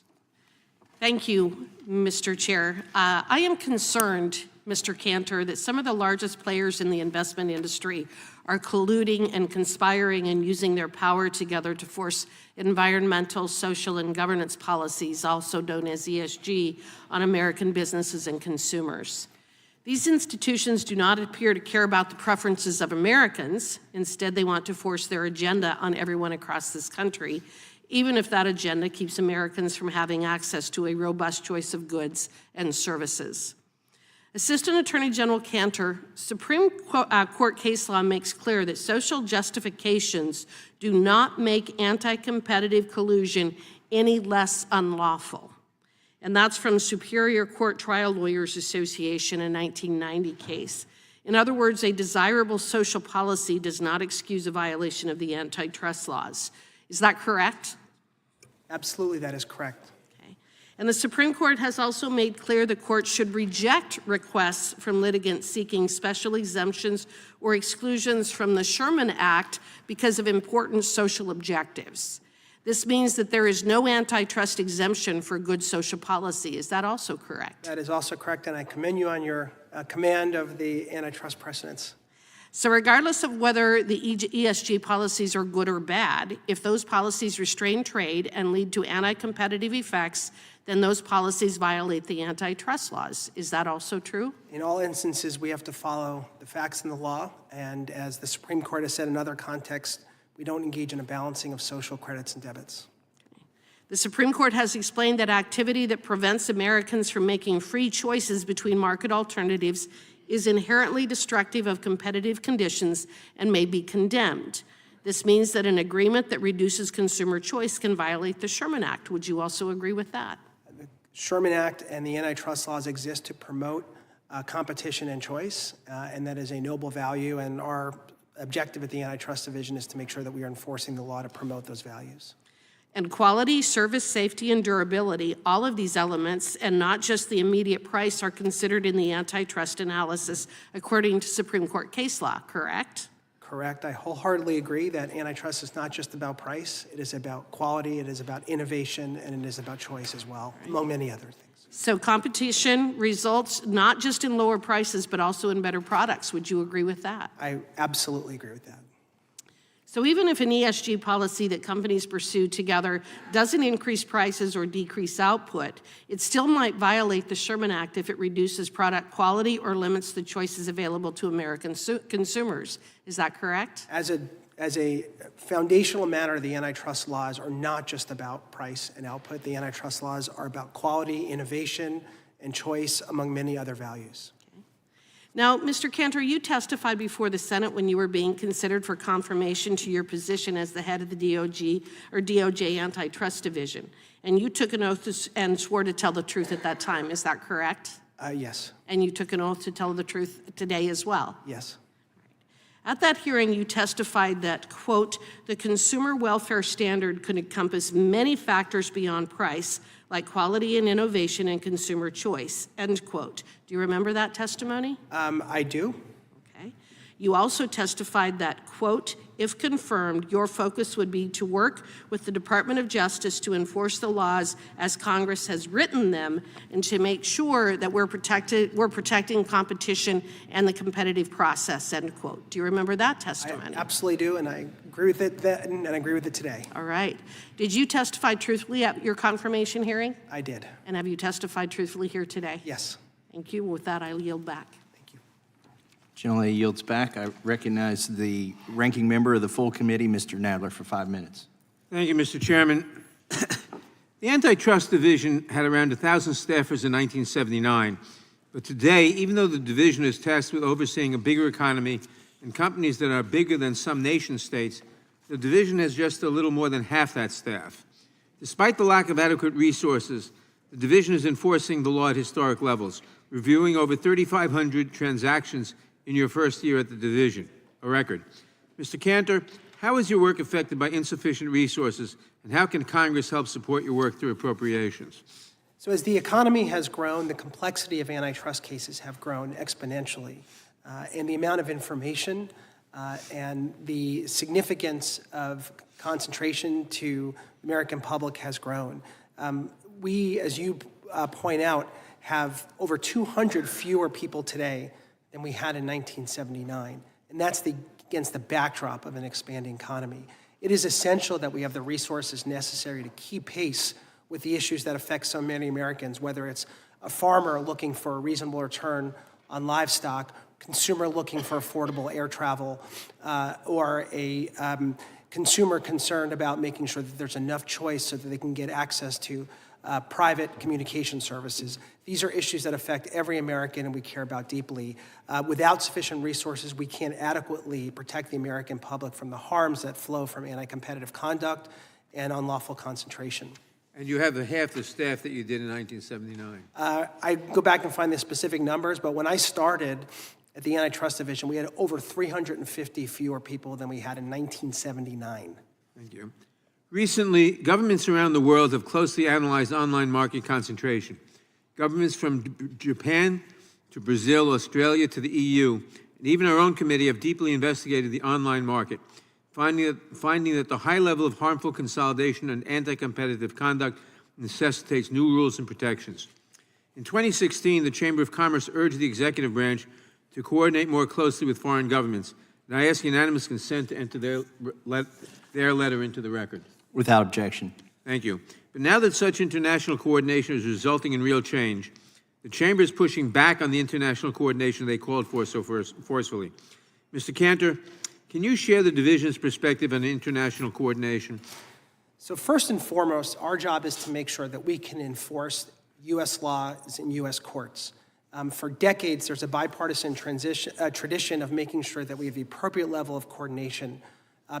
Thank you, Mr. Chair. I am concerned, Mr. Kanter, that some of the largest players in the investment industry are colluding and conspiring and using their power together to force environmental, social, and governance policies, also known as ESG, on American businesses and consumers. These institutions do not appear to care about the preferences of Americans. Instead, they want to force their agenda on everyone across this country, even if that agenda keeps Americans from having access to a robust choice of goods and services. Assistant Attorney General Kanter, Supreme Court case law makes clear that social justifications do not make anti-competitive collusion any less unlawful. And that's from Superior Court Trial Lawyers Association, a 1990 case. In other words, a desirable social policy does not excuse a violation of the antitrust laws. Is that correct? Absolutely, that is correct. Okay. And the Supreme Court has also made clear the court should reject requests from litigants seeking special exemptions or exclusions from the Sherman Act because of important social objectives. This means that there is no antitrust exemption for good social policy. Is that also correct? That is also correct, and I commend you on your command of the antitrust precedents. So regardless of whether the ESG policies are good or bad, if those policies restrain trade and lead to anti-competitive effects, then those policies violate the antitrust laws. Is that also true? In all instances, we have to follow the facts and the law, and as the Supreme Court has said in other contexts, we don't engage in a balancing of social credits and debits. The Supreme Court has explained that activity that prevents Americans from making free choices between market alternatives is inherently destructive of competitive conditions and may be condemned. This means that an agreement that reduces consumer choice can violate the Sherman Act. Would you also agree with that? The Sherman Act and the antitrust laws exist to promote competition and choice, and that is a noble value, and our objective at the Antitrust Division is to make sure that we are enforcing the law to promote those values. And quality, service, safety, and durability, all of these elements, and not just the immediate price, are considered in the antitrust analysis according to Supreme Court case law, correct? Correct. I wholeheartedly agree that antitrust is not just about price. It is about quality, it is about innovation, and it is about choice as well, among many other things. So competition results not just in lower prices, but also in better products. Would you agree with that? I absolutely agree with that. So even if an ESG policy that companies pursue together doesn't increase prices or decrease output, it still might violate the Sherman Act if it reduces product quality or limits the choices available to American consumers. Is that correct? As a foundational matter, the antitrust laws are not just about price and output. The antitrust laws are about quality, innovation, and choice, among many other values. Now, Mr. Kanter, you testified before the Senate when you were being considered for confirmation to your position as the head of the DOJ Antitrust Division, and you took an oath and swore to tell the truth at that time. Is that correct? Yes. And you took an oath to tell the truth today as well? Yes. At that hearing, you testified that, quote, the consumer welfare standard could encompass many factors beyond price, like quality and innovation and consumer choice, end quote. Do you remember that testimony? I do. Okay. You also testified that, quote, if confirmed, your focus would be to work with the Department of Justice to enforce the laws as Congress has written them and to make sure that we're protecting competition and the competitive process, end quote. Do you remember that testimony? I absolutely do, and I agree with it then, and I agree with it today. All right. Did you testify truthfully at your confirmation hearing? I did. And have you testified truthfully here today? Yes. Thank you. With that, I yield back. Thank you. Generally yields back. I recognize the ranking member of the full committee, Mr. Nadler, for 5 minutes. Thank you, Mr. Chairman. The Antitrust Division had around 1,000 staffers in 1979, but today, even though the division is tasked with overseeing a bigger economy and companies that are bigger than some nation-states, the division has just a little more than half that staff. Despite the lack of adequate resources, the division is enforcing the law at historic levels, reviewing over 3,500 transactions in your first year at the division. a record. Mr. Kanter, how is your work affected by insufficient resources, and how can Congress help support your work through appropriations? So as the economy has grown, the complexity of antitrust cases have grown exponentially, and the amount of information and the significance of concentration to the American public has grown. We, as you point out, have over 200 fewer people today than we had in 1979, and that's against the backdrop of an expanding economy. It is essential that we have the resources necessary to keep pace with the issues that affect so many Americans, whether it's a farmer looking for a reasonable return on livestock, consumer looking for affordable air travel, or a consumer concerned about making sure that there's enough choice so that they can get access to private communication services. These are issues that affect every American and we care about deeply. Without sufficient resources, we can't adequately protect the American public from the harms that flow from anti-competitive conduct and unlawful concentration. And you have half the staff that you did in 1979. I go back and find the specific numbers, but when I started at the Antitrust Division, we had over 350 fewer people than we had in 1979. Thank you. Recently, governments around the world have closely analyzed online market concentration. Governments from Japan to Brazil, Australia to the EU, and even our own committee have deeply investigated the online market, finding that the high level of harmful consolidation and anti-competitive conduct necessitates new rules and protections. In 2016, the Chamber of Commerce urged the executive branch to coordinate more closely with foreign governments, and I ask unanimous consent to enter their letter into the record. Without objection. Thank you. But now that such international coordination is resulting in real change, the Chamber is pushing back on the international coordination they called for so forcefully. Mr. Kanter, can you share the division's perspective on international coordination? So first and foremost, our job is to make sure that we can enforce U.S. laws in U.S. courts. For decades, there's a bipartisan tradition of making sure that we have the appropriate level of coordination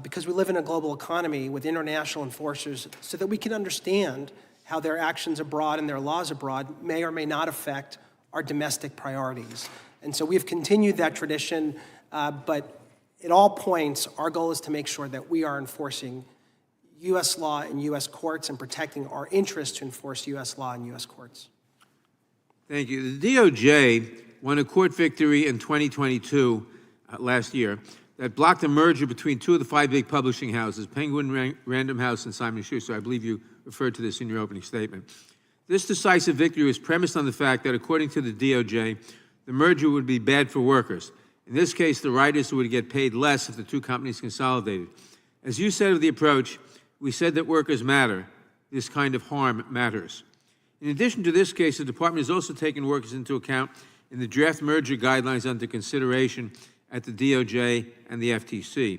because we live in a global economy with international enforcers so that we can understand how their actions abroad and their laws abroad may or may not affect our domestic priorities. And so we've continued that tradition, but at all points, our goal is to make sure that we are enforcing U.S. law in U.S. courts and protecting our interest to enforce U.S. law in U.S. courts. Thank you. The DOJ won a court victory in 2022, last year, that blocked a merger between two of the five big publishing houses, Penguin Random House and Simon & Schuster. I believe you referred to this in your opening statement. This decisive victory was premised on the fact that, according to the DOJ, the merger would be bad for workers. In this case, the writers would get paid less if the two companies consolidated. As you said of the approach, we said that workers matter. This kind of harm matters. In addition to this case, the department has also taken workers into account in the draft merger guidelines under consideration at the DOJ and the FTC.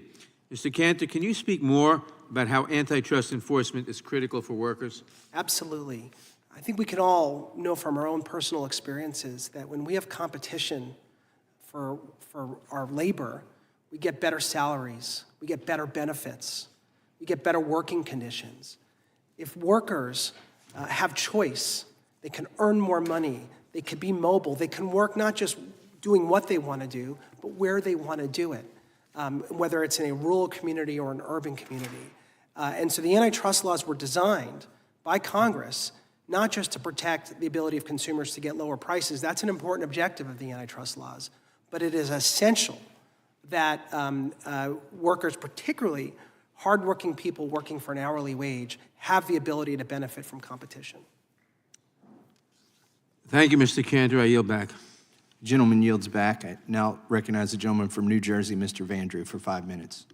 Mr. Kanter, can you speak more about how antitrust enforcement is critical for workers? Absolutely. I think we can all know from our own personal experiences that when we have competition for our labor, we get better salaries, we get better benefits, we get better working conditions. If workers have choice, they can earn more money, they can be mobile, they can work not just doing what they want to do, but where they want to do it, whether it's in a rural community or an urban community. And so the antitrust laws were designed by Congress not just to protect the ability of consumers to get lower prices. That's an important objective of the antitrust laws. But it is essential that workers, particularly hardworking people working for an hourly wage, have the ability to benefit from competition. Thank you, Mr. Kanter. I yield back. Gentleman yields back. I now recognize the gentleman from New Jersey, Mr. Vandrew, for 5 minutes.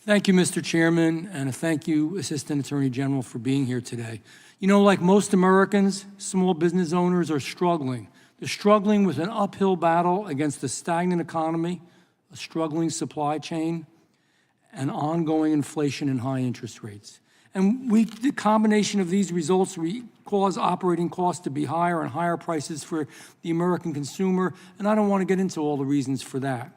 Thank you, Mr. Chairman, and thank you, Assistant Attorney General, for being here today. You know, like most Americans, small business owners are struggling. They're struggling with an uphill battle against a stagnant economy, a struggling supply chain, and ongoing inflation and high interest rates. And the combination of these results cause operating costs to be higher and higher prices for the American consumer, and I don't want to get into all the reasons for that.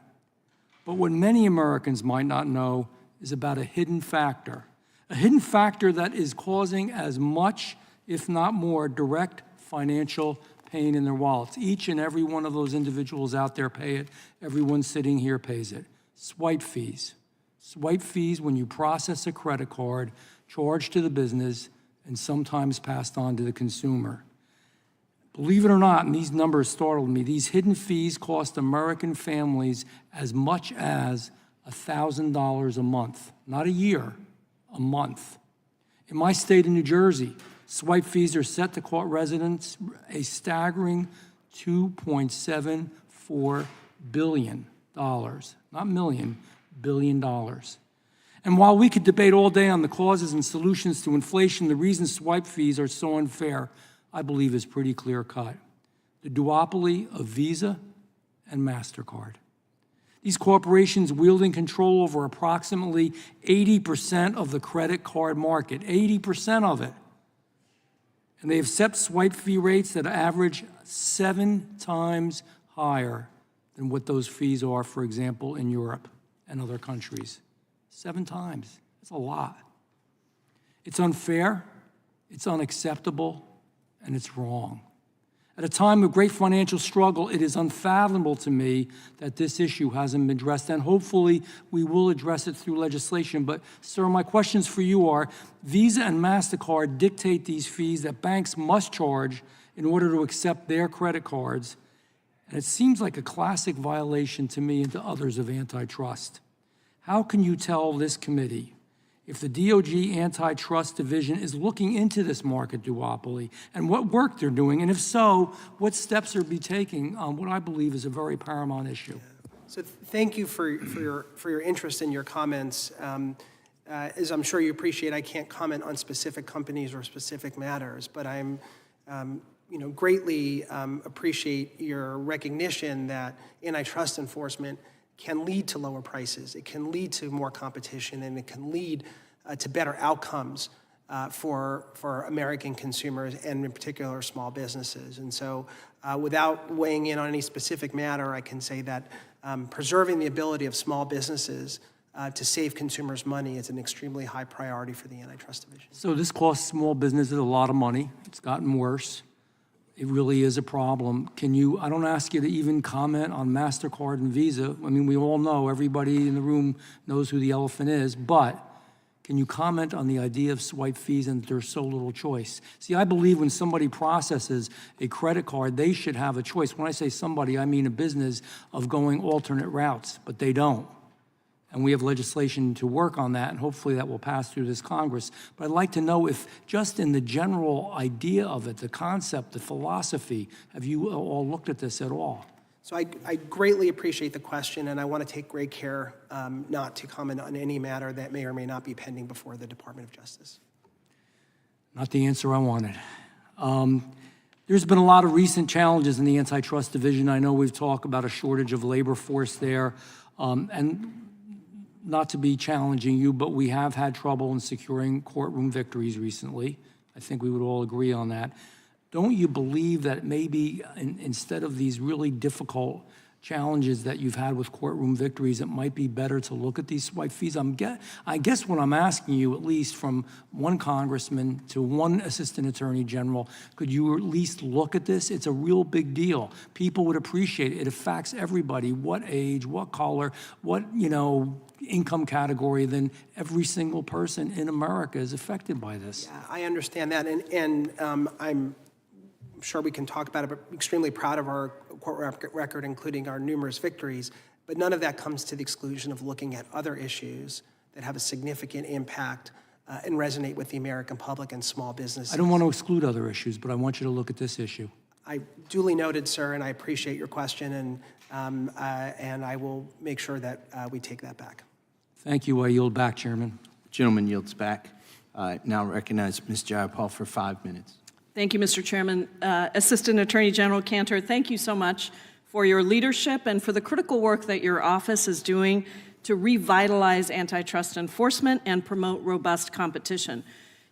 But what many Americans might not know is about a hidden factor that is causing as much, if not more, direct financial pain in their wallets. Each and every one of those individuals out there pay it. Everyone sitting here pays it. Swipe fees. Swipe fees when you process a credit card, charged to the business, and sometimes passed on to the consumer. Believe it or not, and these numbers startled me, these hidden fees cost American families as much as $1,000 a month. Not a year, a month. In my state of New Jersey, swipe fees are set to cost residents a staggering $2.74 billion. Not million, billion dollars. And while we could debate all day on the causes and solutions to inflation, the reason swipe fees are so unfair, I believe, is pretty clear-cut. The duopoly of Visa and MasterCard. These corporations wielding control over approximately 80% of the credit card market, 80% of it. And they have set swipe fee rates that average 7 times higher than what those fees are, for example, in Europe and other countries. 7 times. That's a lot. It's unfair, it's unacceptable, and it's wrong. At a time of great financial struggle, it is unfathomable to me that this issue hasn't been addressed, and hopefully we will address it through legislation. But, sir, my questions for you are, Visa and MasterCard dictate these fees that banks must charge in order to accept their credit cards, and it seems like a classic violation to me and to others of antitrust. How can you tell this committee if the DOJ Antitrust Division is looking into this market duopoly and what work they're doing, and if so, what steps are be taking on what I believe is a very paramount issue? So thank you for your interest and your comments. As I'm sure you appreciate, I can't comment on specific companies or specific matters, but I'm greatly appreciate your recognition that antitrust enforcement can lead to lower prices, it can lead to more competition, and it can lead to better outcomes for American consumers and in particular small businesses. And so without weighing in on any specific matter, I can say that preserving the ability of small businesses to save consumers money is an extremely high priority for the Antitrust Division. So this costs small businesses a lot of money. It's gotten worse. It really is a problem. I don't ask you to even comment on MasterCard and Visa. I mean, we all know, everybody in the room knows who the elephant is, but can you comment on the idea of swipe fees and there's so little choice? See, I believe when somebody processes a credit card, they should have a choice. When I say somebody, I mean a business of going alternate routes, but they don't. And we have legislation to work on that, and hopefully that will pass through this Congress. But I'd like to know if, just in the general idea of it, the concept, the philosophy, have you all looked at this at all? So I greatly appreciate the question, and I want to take great care not to comment on any matter that may or may not be pending before the Department of Justice. Not the answer I wanted. There's been a lot of recent challenges in the Antitrust Division. I know we've talked about a shortage of labor force there, and not to be challenging you, but we have had trouble in securing courtroom victories recently. I think we would all agree on that. Don't you believe that maybe instead of these really difficult challenges that you've had with courtroom victories, it might be better to look at these swipe fees? I guess what I'm asking you, at least from one congressman to one assistant attorney general, could you at least look at this? It's a real big deal. People would appreciate it. It affects everybody, what age, what color, what, income category, then every single person in America is affected by this. Yeah, I understand that, and I'm sure we can talk about it, but I'm extremely proud of our court record, including our numerous victories, but none of that comes to the exclusion of looking at other issues that have a significant impact and resonate with the American public and small businesses. I don't want to exclude other issues, but I want you to look at this issue. I duly noted, sir, and I appreciate your question, and I will make sure that we take that back. Thank you. I yield back, Chairman. Gentleman yields back. Now recognize Ms. Jayapal for 5 minutes. Thank you, Mr. Chairman. Assistant Attorney General Kanter, thank you so much for your leadership and for the critical work that your office is doing to revitalize antitrust enforcement and promote robust competition.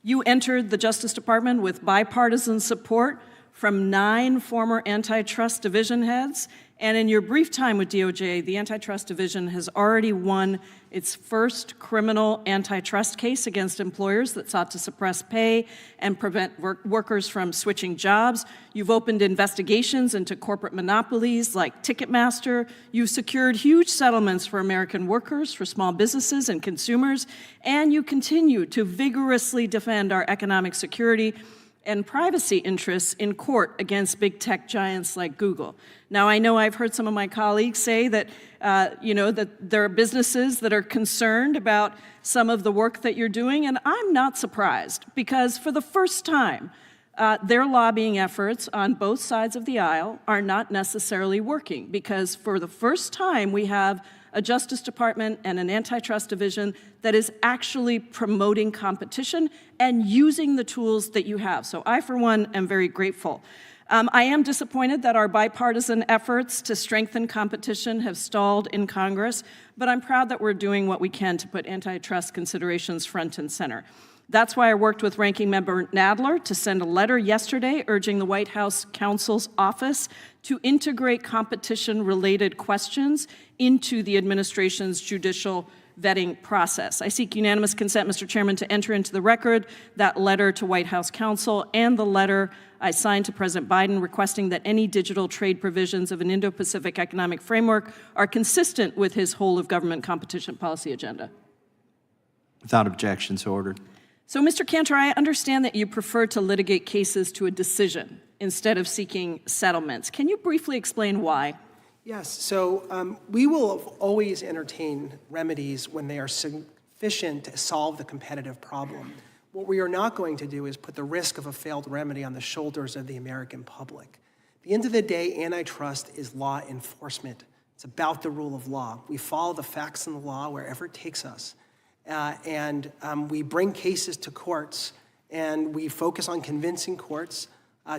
You entered the Justice Department with bipartisan support from 9 former antitrust division heads. And in your brief time with DOJ, the Antitrust Division has already won its first criminal antitrust case against employers that sought to suppress pay and prevent workers from switching jobs. You've opened investigations into corporate monopolies like Ticketmaster. You've secured huge settlements for American workers, for small businesses and consumers, and you continue to vigorously defend our economic security and privacy interests in court against big tech giants like Google. Now, I know I've heard some of my colleagues say that, that there are businesses that are concerned about some of the work that you're doing, and I'm not surprised, because for the first time, their lobbying efforts on both sides of the aisle are not necessarily working, because for the first time, we have a Justice Department and an Antitrust Division that is actually promoting competition and using the tools that you have. So I, for one, am very grateful. I am disappointed that our bipartisan efforts to strengthen competition have stalled in Congress, but I'm proud that we're doing what we can to put antitrust considerations front and center. That's why I worked with Ranking Member Nadler to send a letter yesterday urging the White House counsel's office to integrate competition-related questions into the administration's judicial vetting process. I seek unanimous consent, Mr. Chairman, to enter into the record that letter to White House counsel and the letter I signed to President Biden requesting that any digital trade provisions of an Indo-Pacific economic framework are consistent with his whole-of-government competition policy agenda. Without objection, so ordered. So, Mr. Kanter, I understand that you prefer to litigate cases to a decision instead of seeking settlements. Can you briefly explain why? Yes, so we will always entertain remedies when they are sufficient to solve the competitive problem. What we are not going to do is put the risk of a failed remedy on the shoulders of the American public. At the end of the day, antitrust is law enforcement. It's about the rule of law. We follow the facts and the law wherever it takes us. We bring cases to courts, and we focus on convincing courts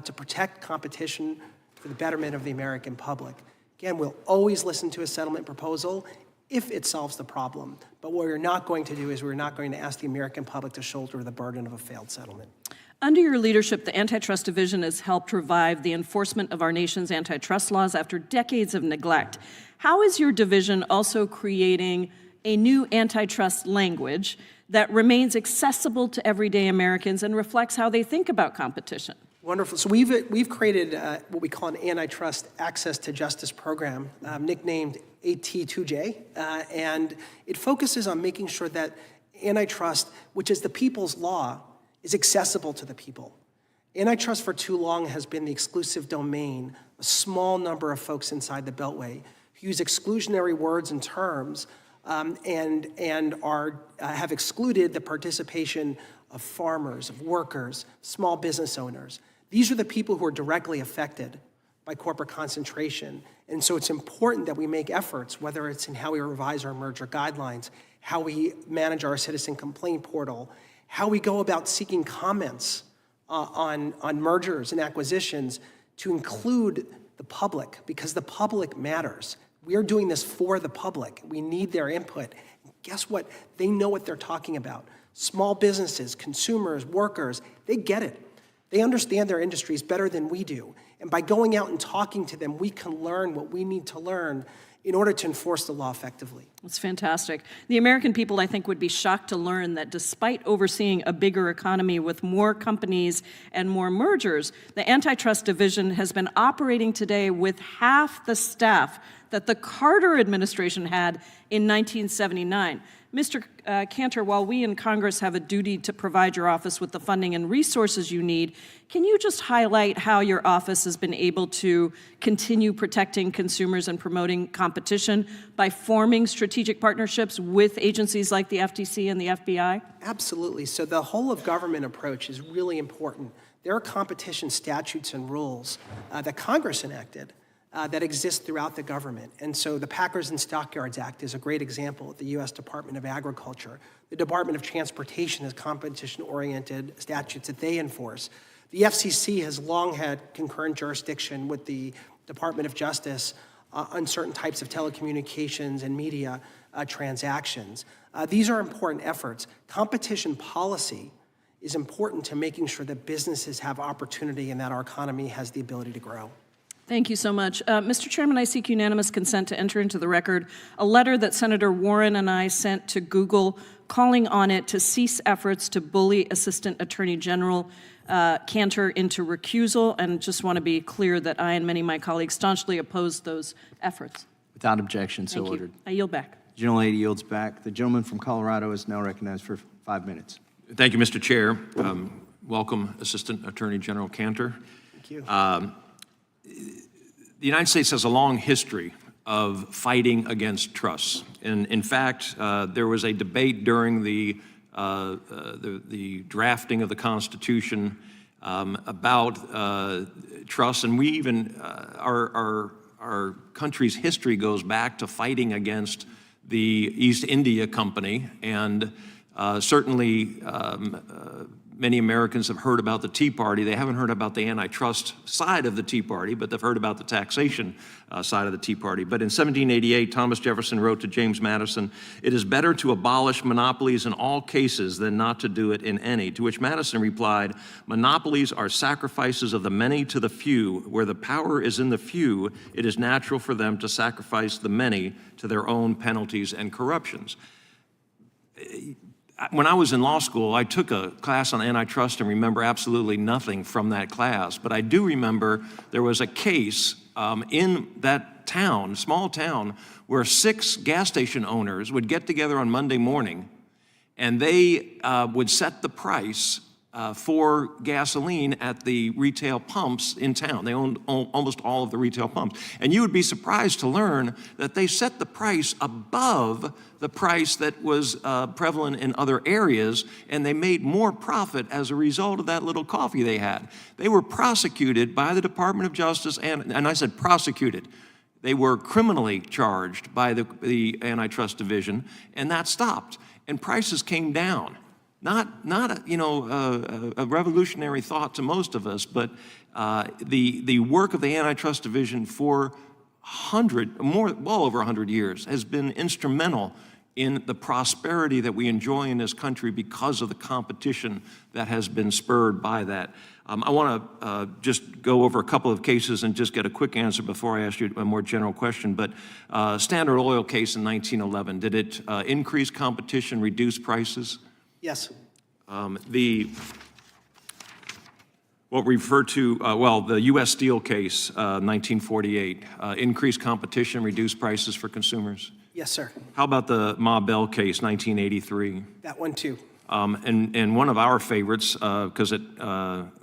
to protect competition for the betterment of the American public. Again, we'll always listen to a settlement proposal if it solves the problem. But what we're not going to do is we're not going to ask the American public to shoulder the burden of a failed settlement. Under your leadership, the Antitrust Division has helped revive the enforcement of our nation's antitrust laws after decades of neglect. How is your division also creating a new antitrust language that remains accessible to everyday Americans and reflects how they think about competition? Wonderful. So we've created what we call an antitrust access to justice program, nicknamed AT2J, and it focuses on making sure that antitrust, which is the people's law, is accessible to the people. Antitrust for too long has been the exclusive domain of a small number of folks inside the Beltway who use exclusionary words and terms and have excluded the participation of farmers, of workers, small business owners. These are the people who are directly affected by corporate concentration. And so it's important that we make efforts, whether it's in how we revise our merger guidelines, how we manage our citizen complaint portal, how we go about seeking comments on mergers and acquisitions to include the public, because the public matters. We are doing this for the public. We need their input. Guess what? They know what they're talking about. Small businesses, consumers, workers, they get it. They understand their industries better than we do. And by going out and talking to them, we can learn what we need to learn in order to enforce the law effectively. That's fantastic. The American people, I think, would be shocked to learn that despite overseeing a bigger economy with more companies and more mergers, the Antitrust Division has been operating today with half the staff that the Carter administration had in 1979. Mr. Kanter, while we in Congress have a duty to provide your office with the funding and resources you need, can you just highlight how your office has been able to continue protecting consumers and promoting competition by forming strategic partnerships with agencies like the FTC and the FBI? Absolutely. So the whole of government approach is really important. There are competition statutes and rules that Congress enacted that exist throughout the government. And so the Packers and Stockyards Act is a great example of the U.S. Department of Agriculture. The Department of Transportation has competition-oriented statutes that they enforce. The FCC has long had concurrent jurisdiction with the Department of Justice on certain types of telecommunications and media transactions. These are important efforts. Competition policy is important to making sure that businesses have opportunity and that our economy has the ability to grow. Thank you so much. Mr. Chairman, I seek unanimous consent to enter into the record a letter that Senator Warren and I sent to Google calling on it to cease efforts to bully Assistant Attorney General Kanter into recusal, and just want to be clear that I and many of my colleagues staunchly oppose those efforts. Without objection, so Thank ordered. you. I yield back. The gentlelady yields back. The gentleman from Colorado is now recognized for 5 minutes. Thank you, Mr. Chair. Welcome, Assistant Attorney General Kanter. Thank you. The United States has a long history of fighting against trusts. And in fact, there was a debate during the drafting of the Constitution about trusts, and we even, our country's history goes back to fighting against the East India Company, and certainly many Americans have heard about the Tea Party. They haven't heard about the antitrust side of the Tea Party, but they've heard about the taxation side of the Tea Party. But in 1788, Thomas Jefferson wrote to James Madison, "It is better to abolish monopolies in all cases than not to do it in any," to which Madison replied, "Monopolies are sacrifices of the many to the few. Where the power is in the few, it is natural for them to sacrifice the many to their own penalties and corruptions." When I was in law school, I took a class on antitrust and remember absolutely nothing from that class. But I do remember there was a case in that town, small town, where 6 gas station owners would get together on Monday morning and they would set the price for gasoline at the retail pumps in town. They owned almost all of the retail pumps. And you would be surprised to learn that they set the price above the price that was prevalent in other areas, and they made more profit as a result of that little coffee they had. They were prosecuted by the Department of Justice, and I said prosecuted. They were criminally charged by the Antitrust Division, and that stopped. And prices came down. Not a revolutionary thought to most of us, but the work of the Antitrust Division for well over 100 years has been instrumental in the prosperity that we enjoy in this country because of the competition that has been spurred by that. I want to just go over a couple of cases and just get a quick answer before I ask you a more general question. But Standard Oil case in 1911, did it increase competition, reduce prices? Yes. What we refer to, the U.S. Steel case, 1948, increased competition, reduced prices for consumers? Yes, sir. How about the Ma Bell case, 1983? That one too. And one of our favorites, because it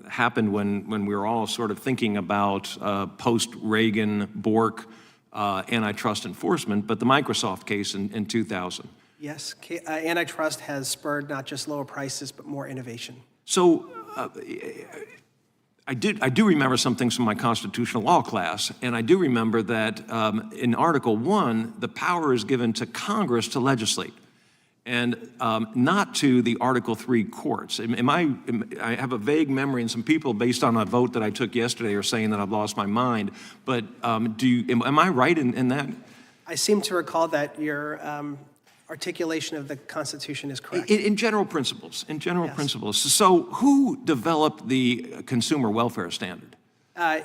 happened when we were all sort of thinking about post-Reagan Bork antitrust enforcement, but the Microsoft case in 2000. Yes, antitrust has spurred not just lower prices, but more innovation. So I do remember some things from my constitutional law class, and I do remember that in Article 1, the power is given to Congress to legislate, and not to the Article 3 courts. I have a vague memory, and some people, based on a vote that I took yesterday, are saying that I've lost my mind, but am I right in that? I seem to recall that your articulation of the Constitution is correct. In general principles, principles. So who developed the consumer welfare standard?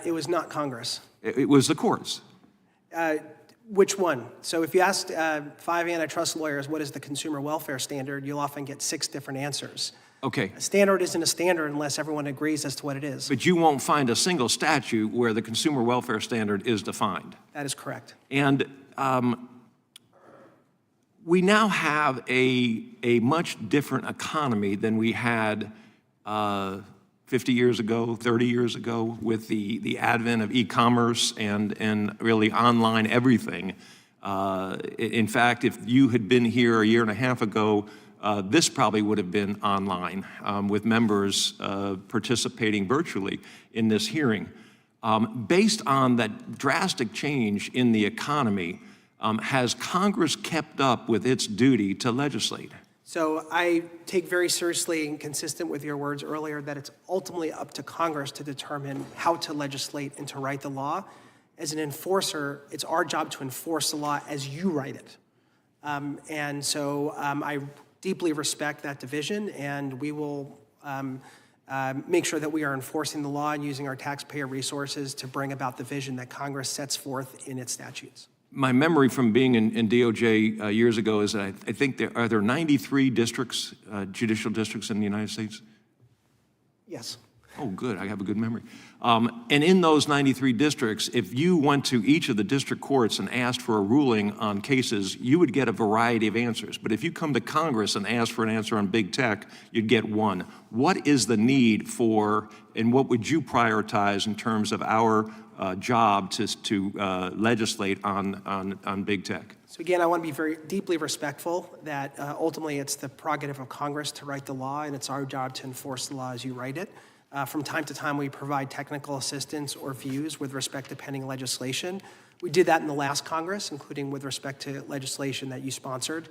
It was not Congress. It was the courts. Which one? So if you asked 5 antitrust lawyers, what is the consumer welfare standard, you'll often get 6 different answers. Okay. A standard isn't a standard unless everyone agrees as to what it is. But you won't find a single statute where the consumer welfare standard is defined. That is correct. And we now have a much different economy than we had 50 years ago, 30 years ago, with the advent of e-commerce and really online everything. In fact, if you had been here a year and a half ago, this probably would have been online with members participating virtually in this hearing. Based on that drastic change in the economy, has Congress kept up with its duty to legislate? So I take very seriously and consistent with your words earlier that it's ultimately up to Congress to determine how to legislate and to write the law. As an enforcer, it's our job to enforce the law as you write it. And so I deeply respect that division, and we will make sure that we are enforcing the law and using our taxpayer resources to bring about the vision that Congress sets forth in its statutes. My memory from being in DOJ years ago is that I think there are 93 districts, judicial districts in the United States? Yes. Oh, good, I have a good memory. And in those 93 districts, if you went to each of the district courts and asked for a ruling on cases, you would get a variety of answers. But if you come to Congress and ask for an answer on big tech, you'd get one. What is the need for, and what would you prioritize in terms of our job to legislate on big tech? So again, I want to be very deeply respectful that ultimately it's the prerogative of Congress to write the law, and it's our job to enforce the law as you write it. From time to time, we provide technical assistance or views with respect to pending legislation. We did that in the last Congress, including with respect to legislation that you sponsored,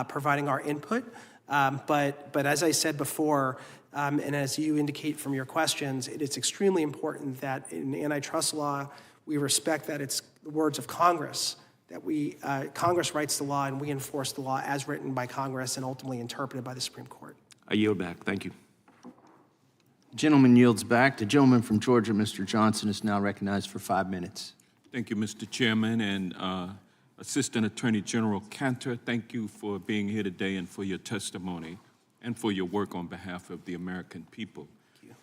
providing our input. But as I said before, and as you indicate from your questions, it is extremely important that in antitrust law, we respect that it's the words of Congress, that Congress writes the law and we enforce the law as written by Congress and ultimately interpreted by the Supreme Court. I yield back, thank you. Gentleman yields back. The gentleman from Georgia, Mr. Johnson, is now recognized for 5 minutes. Thank you, Mr. Chairman, and Assistant Attorney General Kanter, thank you for being here today and for your testimony and for your work on behalf of the American people.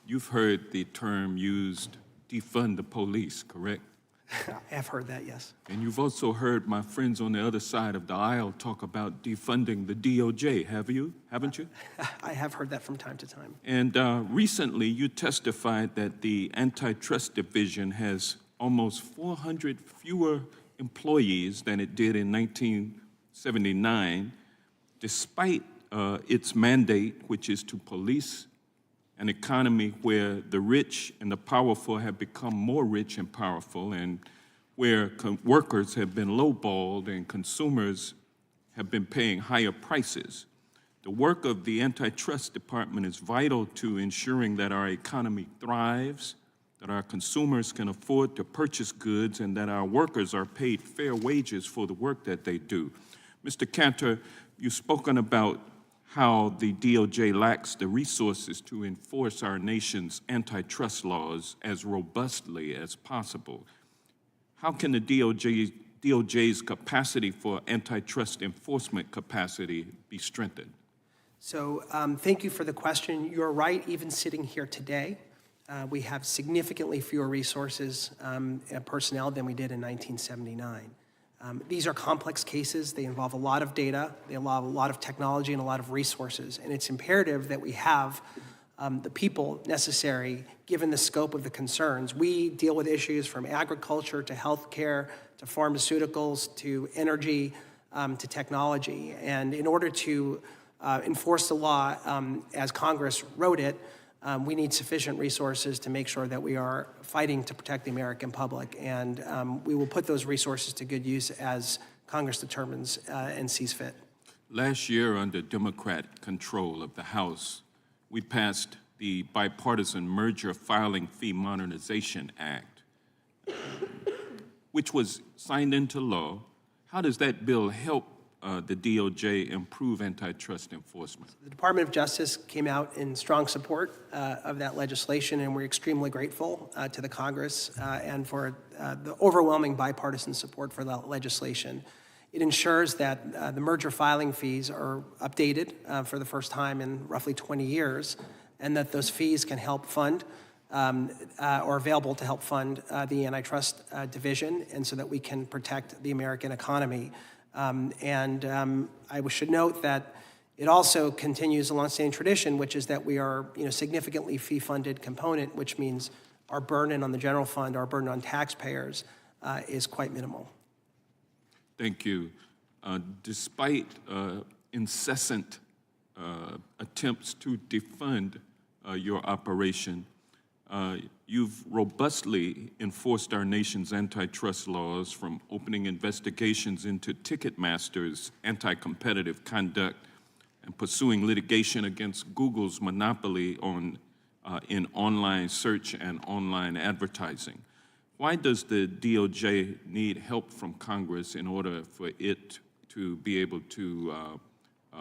You've heard the term used, defund the police, correct? I have heard that, yes. And you've also heard my friends on the other side of the aisle talk about defunding the DOJ, haven't you? I have heard that from time to time. And recently you testified that the Antitrust Division has almost 400 fewer employees than it did in 1979, despite its mandate, which is to police an economy where the rich and the powerful have become more rich and powerful, and where workers have been lowballed and consumers have been paying higher prices. The work of the Antitrust Department is vital to ensuring that our economy thrives, that our consumers can afford to purchase goods, and that our workers are paid fair wages for the work that they do. Mr. Kanter, you've spoken about how the DOJ lacks the resources to enforce our nation's antitrust laws as robustly as possible. How can the DOJ's capacity for antitrust enforcement capacity be strengthened? So thank you for the question. You're right, even sitting here today, we have significantly fewer resources and personnel than we did in 1979. These are complex cases. They involve a lot of data. They involve a lot of technology and a lot of resources. And it's imperative that we have the people necessary, given the scope of the concerns. We deal with issues from agriculture to healthcare to pharmaceuticals to energy to technology. And in order to enforce the law as Congress wrote it, we need sufficient resources to make sure that we are fighting to protect the American public, and we will put those resources to good use as Congress determines and sees fit. Last year, under Democrat control of the House, we passed the Bipartisan Merger Filing Fee Modernization Act, which was signed into law. How does that bill help the DOJ improve antitrust enforcement? The Department of Justice came out in strong support of that legislation, and we're extremely grateful to the Congress and for the overwhelming bipartisan support for that legislation. It ensures that the merger filing fees are updated for the first time in roughly 20 years, and that those fees can help fund or available to help fund the Antitrust Division, and so that we can protect the American economy. I should note that it also continues a longstanding tradition, which is that we are, significantly fee-funded component, which means our burden on the general fund, our burden on taxpayers, is quite minimal. Thank you. Despite incessant attempts to defund your operation, you've robustly enforced our nation's antitrust laws, from opening investigations into Ticketmaster's anti-competitive conduct and pursuing litigation against Google's monopoly in online search and online advertising. Why does the DOJ need help from Congress in order for it to be able to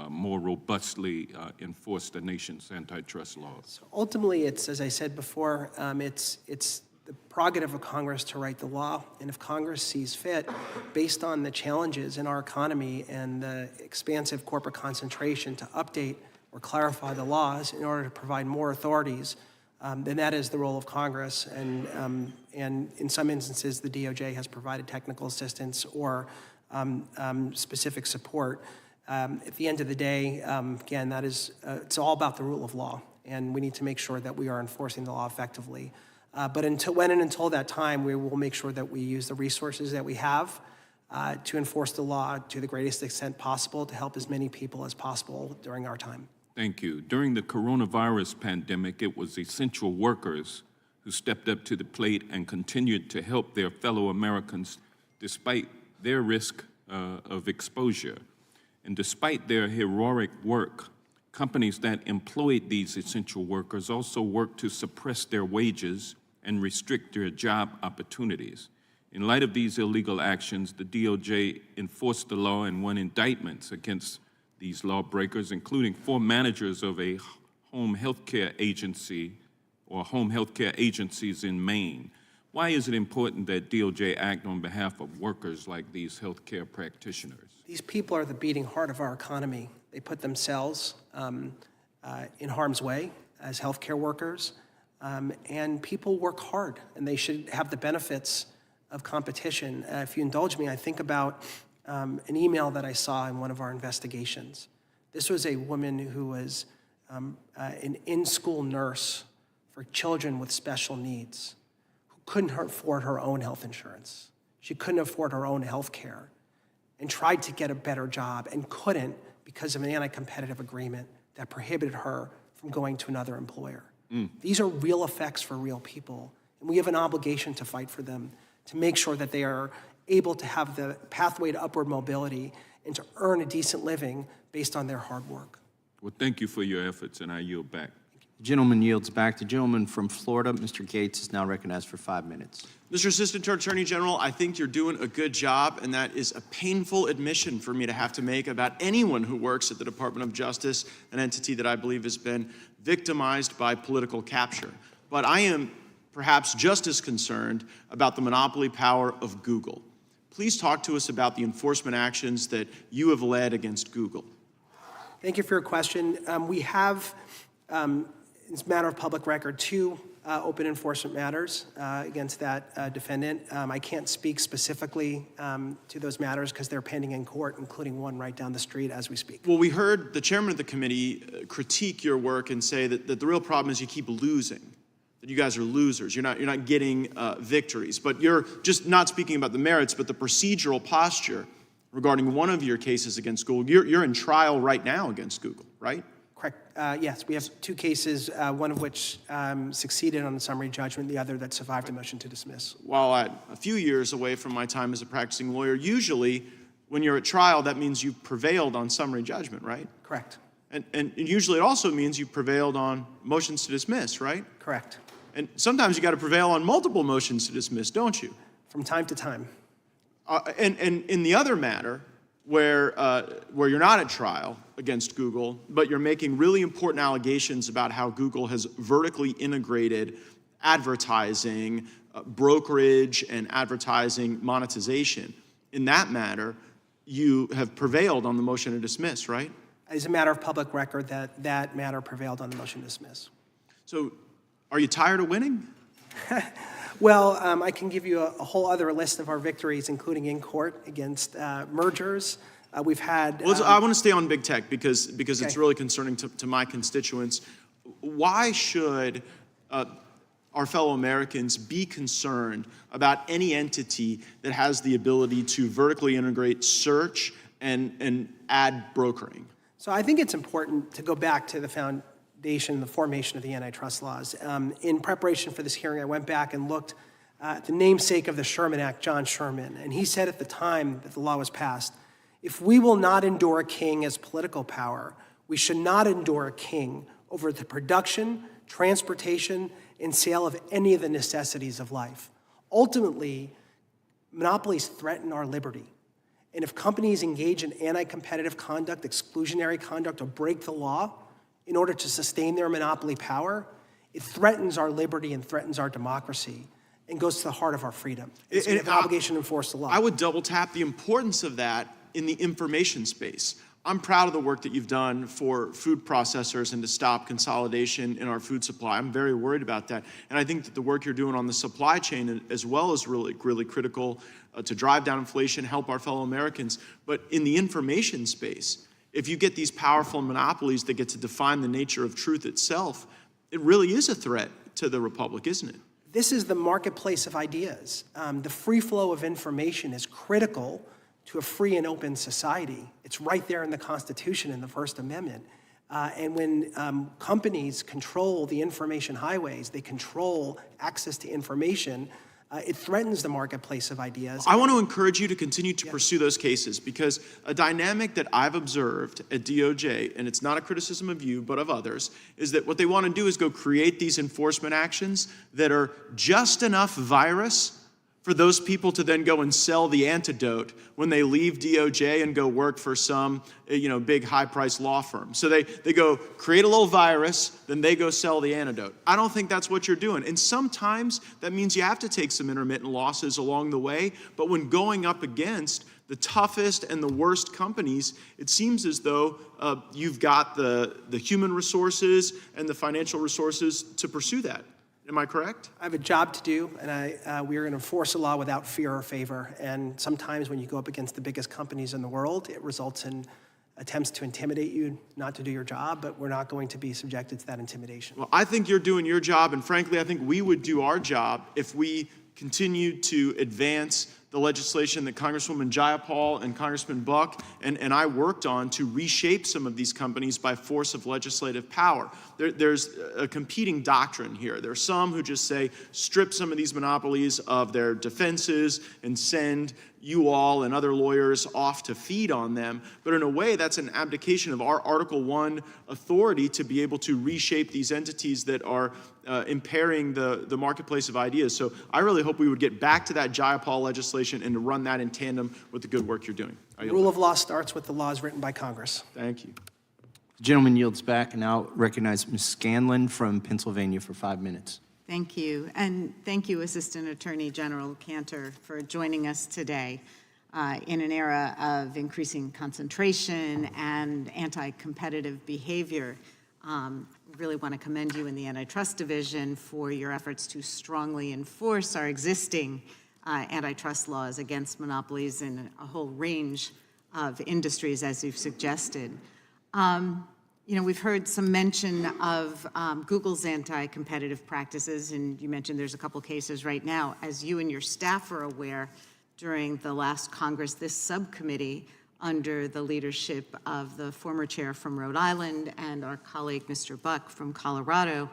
more robustly enforce the nation's antitrust laws? Ultimately, it's, as I said before, it's the prerogative of Congress to write the law. And if Congress sees fit, based on the challenges in our economy and the expansive corporate concentration, to update or clarify the laws in order to provide more authorities, then that is the role of Congress. And in some instances, the DOJ has provided technical assistance or specific support. At the end of the day, again, that is, it's all about the rule of law, and we need to make sure that we are enforcing the law effectively. But until that time, we will make sure that we use the resources that we have to enforce the law to the greatest extent possible to help as many people as possible during our time. Thank you. During the coronavirus pandemic, it was essential workers who stepped up to the plate and continued to help their fellow Americans despite their risk of exposure. And despite their heroic work, companies that employed these essential workers also worked to suppress their wages and restrict their job opportunities. In light of these illegal actions, the DOJ enforced the law and won indictments against these lawbreakers, including 4 managers of a home health care agency or home health care agencies in Maine. Why is it important that DOJ act on behalf of workers like these health care practitioners? These people are the beating heart of our economy. They put themselves in harm's way as healthcare workers, and people work hard, and they should have the benefits of competition. If you indulge me, I think about an email that I saw in one of our investigations. This was a woman who was an in-school nurse for children with special needs, who couldn't afford her own health insurance. She couldn't afford her own health care, and tried to get a better job and couldn't because of an anti-competitive agreement that prohibited her from going to another employer. These are real effects for real people, and we have an obligation to fight for them, to make sure that they are able to have the pathway to upward mobility and to earn a decent living based on their hard work. Well, thank you for your efforts, and I yield back. The gentleman yields back. The gentleman from Florida, Mr. Gates, is now recognized for 5 minutes. Mr. Assistant Attorney General, I think you're doing a good job, and that is a painful admission for me to have to make about anyone who works at the Department of Justice, an entity that I believe has been victimized by political capture. But I am perhaps just as concerned about the monopoly power of Google. Please talk to us about the enforcement actions that you have led against Google. Thank you for your question. We have, it's a matter of public record, 2 open enforcement matters against that defendant. I can't speak specifically to those matters because they're pending in court, including one right down the street as we speak. Well, we heard the chairman of the committee critique your work and say that the real problem is you keep losing, that you guys are losers. You're not getting victories. But you're just not speaking about the merits, but the procedural posture regarding one of your cases against Google. You're in trial right now against Google, right? Correct. Yes, we have 2 cases, one of which succeeded on the summary judgment, the other that survived a motion to dismiss. While I'm a few years away from my time as a practicing lawyer, usually when you're at trial, that means you prevailed on summary judgment, right? Correct. And usually it also means you prevailed on motions to dismiss, right? Correct. And sometimes you got to prevail on multiple motions to dismiss, don't you? From time to time. And in the other matter, where you're not at trial against Google, but you're making really important allegations about how Google has vertically integrated advertising, brokerage, and advertising monetization. In that matter, you have prevailed on the motion to dismiss, right? As a matter of public record, that matter prevailed on the motion to dismiss. So are you tired of winning? Well, I can give you a whole other list of our victories, including in court against mergers. We've had... Well, I want to stay on big tech because okay. It's really concerning to my constituents. Why should our fellow Americans be concerned about any entity that has the ability to vertically integrate search and ad brokering? So I think it's important to go back to the foundation, the formation of the antitrust laws. In preparation for this hearing, I went back and looked at the namesake of the Sherman Act, John Sherman, and he said at the time that the law was passed, if we will not endure a king as political power, we should not endure a king over the production, transportation, and sale of any of the necessities of life. Ultimately, monopolies threaten our liberty. And if companies engage in anti-competitive conduct, exclusionary conduct, or break the law in order to sustain their monopoly power, it threatens our liberty and threatens our democracy and goes to the heart of our freedom. And so we have an obligation to enforce the law. I would double tap the importance of that in the information space. I'm proud of the work that you've done for food processors and to stop consolidation in our food supply. I'm very worried about that. And I think that the work you're doing on the supply chain as well is really critical to drive down inflation, help our fellow Americans. But in the information space, if you get these powerful monopolies that get to define the nature of truth itself, it really is a threat to the republic, isn't it? This is the marketplace of ideas. The free flow of information is critical to a free and open society. It's right there in the Constitution in the First Amendment. And when companies control the information highways, they control access to information, it threatens the marketplace of ideas. I want to encourage you to continue to pursue those cases, because a dynamic that I've observed at DOJ, and it's not a criticism of you, but of others, is that what they want to do is go create these enforcement actions that are just enough virus for those people to then go and sell the antidote when they leave DOJ and go work for some, big high-priced law firm. So they go create a little virus, then they go sell the antidote. I don't think that's what you're doing. And sometimes that means you have to take some intermittent losses along the way, but when going up against the toughest and the worst companies, it seems as though you've got the human resources and the financial resources to pursue that. Am I correct? I have a job to do, and we are going to enforce a law without fear or favor. And sometimes when you go up against the biggest companies in the world, it results in attempts to intimidate you not to do your job, but we're not going to be subjected to that intimidation. Well, I think you're doing your job, and frankly, I think we would do our job if we continued to advance the legislation that Congresswoman Jayapal and Congressman Buck and I worked on to reshape some of these companies by force of legislative power. There's a competing doctrine here. There are some who just say, strip some of these monopolies of their defenses and send you all and other lawyers off to feed on them. But in a way, that's an abdication of our Article I authority to be able to reshape these entities that are impairing the marketplace of ideas. So I really hope we would get back to that Jayapal legislation and to run that in tandem with the good work you're doing. The rule of law starts with the laws written by Congress. Thank you. The gentleman yields back, and now recognize Ms. Scanlon from Pennsylvania for 5 minutes. Thank you. And thank you, Assistant Attorney General Kanter, for joining us today in an era of increasing concentration and anti-competitive behavior. Really want to commend you in the Antitrust Division for your efforts to strongly enforce our existing antitrust laws against monopolies in a whole range of industries, as you've suggested. We've heard some mention of Google's anti-competitive practices, and you mentioned there's a couple cases right now. As you and your staff are aware, during the last Congress, this subcommittee, under the leadership of the former chair from Rhode Island and our colleague, Mr. Buck from Colorado,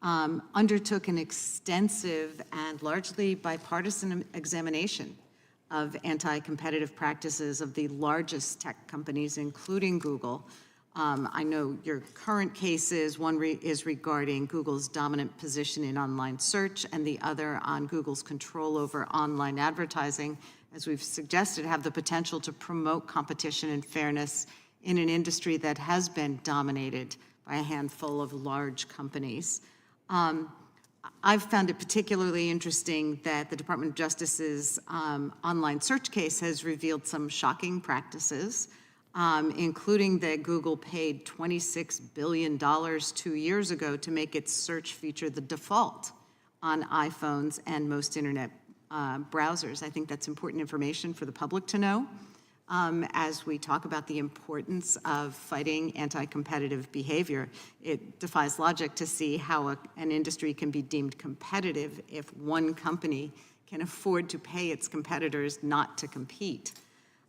undertook an extensive and largely bipartisan examination of anti-competitive practices of the largest tech companies, including Google. I know your current cases, one is regarding Google's dominant position in online search, and the other on Google's control over online advertising, as we've suggested, have the potential to promote competition and fairness in an industry that has been dominated by a handful of large companies. I've found it particularly interesting that the Department of Justice's online search case has revealed some shocking practices, including that Google paid $26 billion 2 years ago to make its search feature the default on iPhones and most internet browsers. I think that's important information for the public to know as we talk about the importance of fighting anti-competitive behavior. It defies logic to see how an industry can be deemed competitive if one company can afford to pay its competitors not to compete.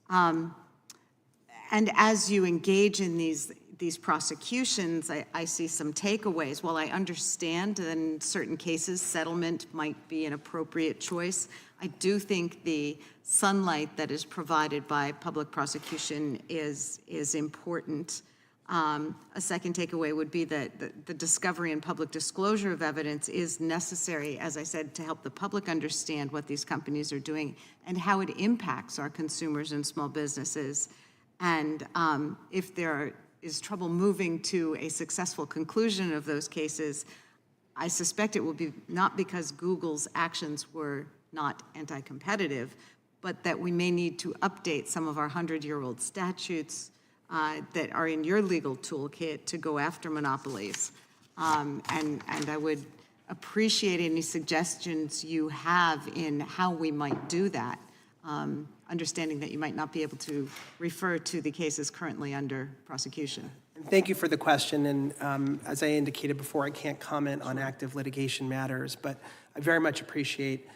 And as you engage in these prosecutions, I see some takeaways. While I understand that in certain cases settlement might be an appropriate choice, I do think the sunlight that is provided by public prosecution is important. A second takeaway would be that the discovery and public disclosure of evidence is necessary, as I said, to help the public understand what these companies are doing and how it impacts our consumers and small businesses. And if there is trouble moving to a successful conclusion of those cases, I suspect it will be not because Google's actions were not anti-competitive, but that we may need to update some of our 100-year-old statutes that are in your legal toolkit to go after monopolies. And I would appreciate any suggestions you have in how we might do that, understanding that you might not be able to refer to the cases currently under prosecution. And thank you for the question. And as I indicated before, I can't comment on active litigation matters, but I very much appreciate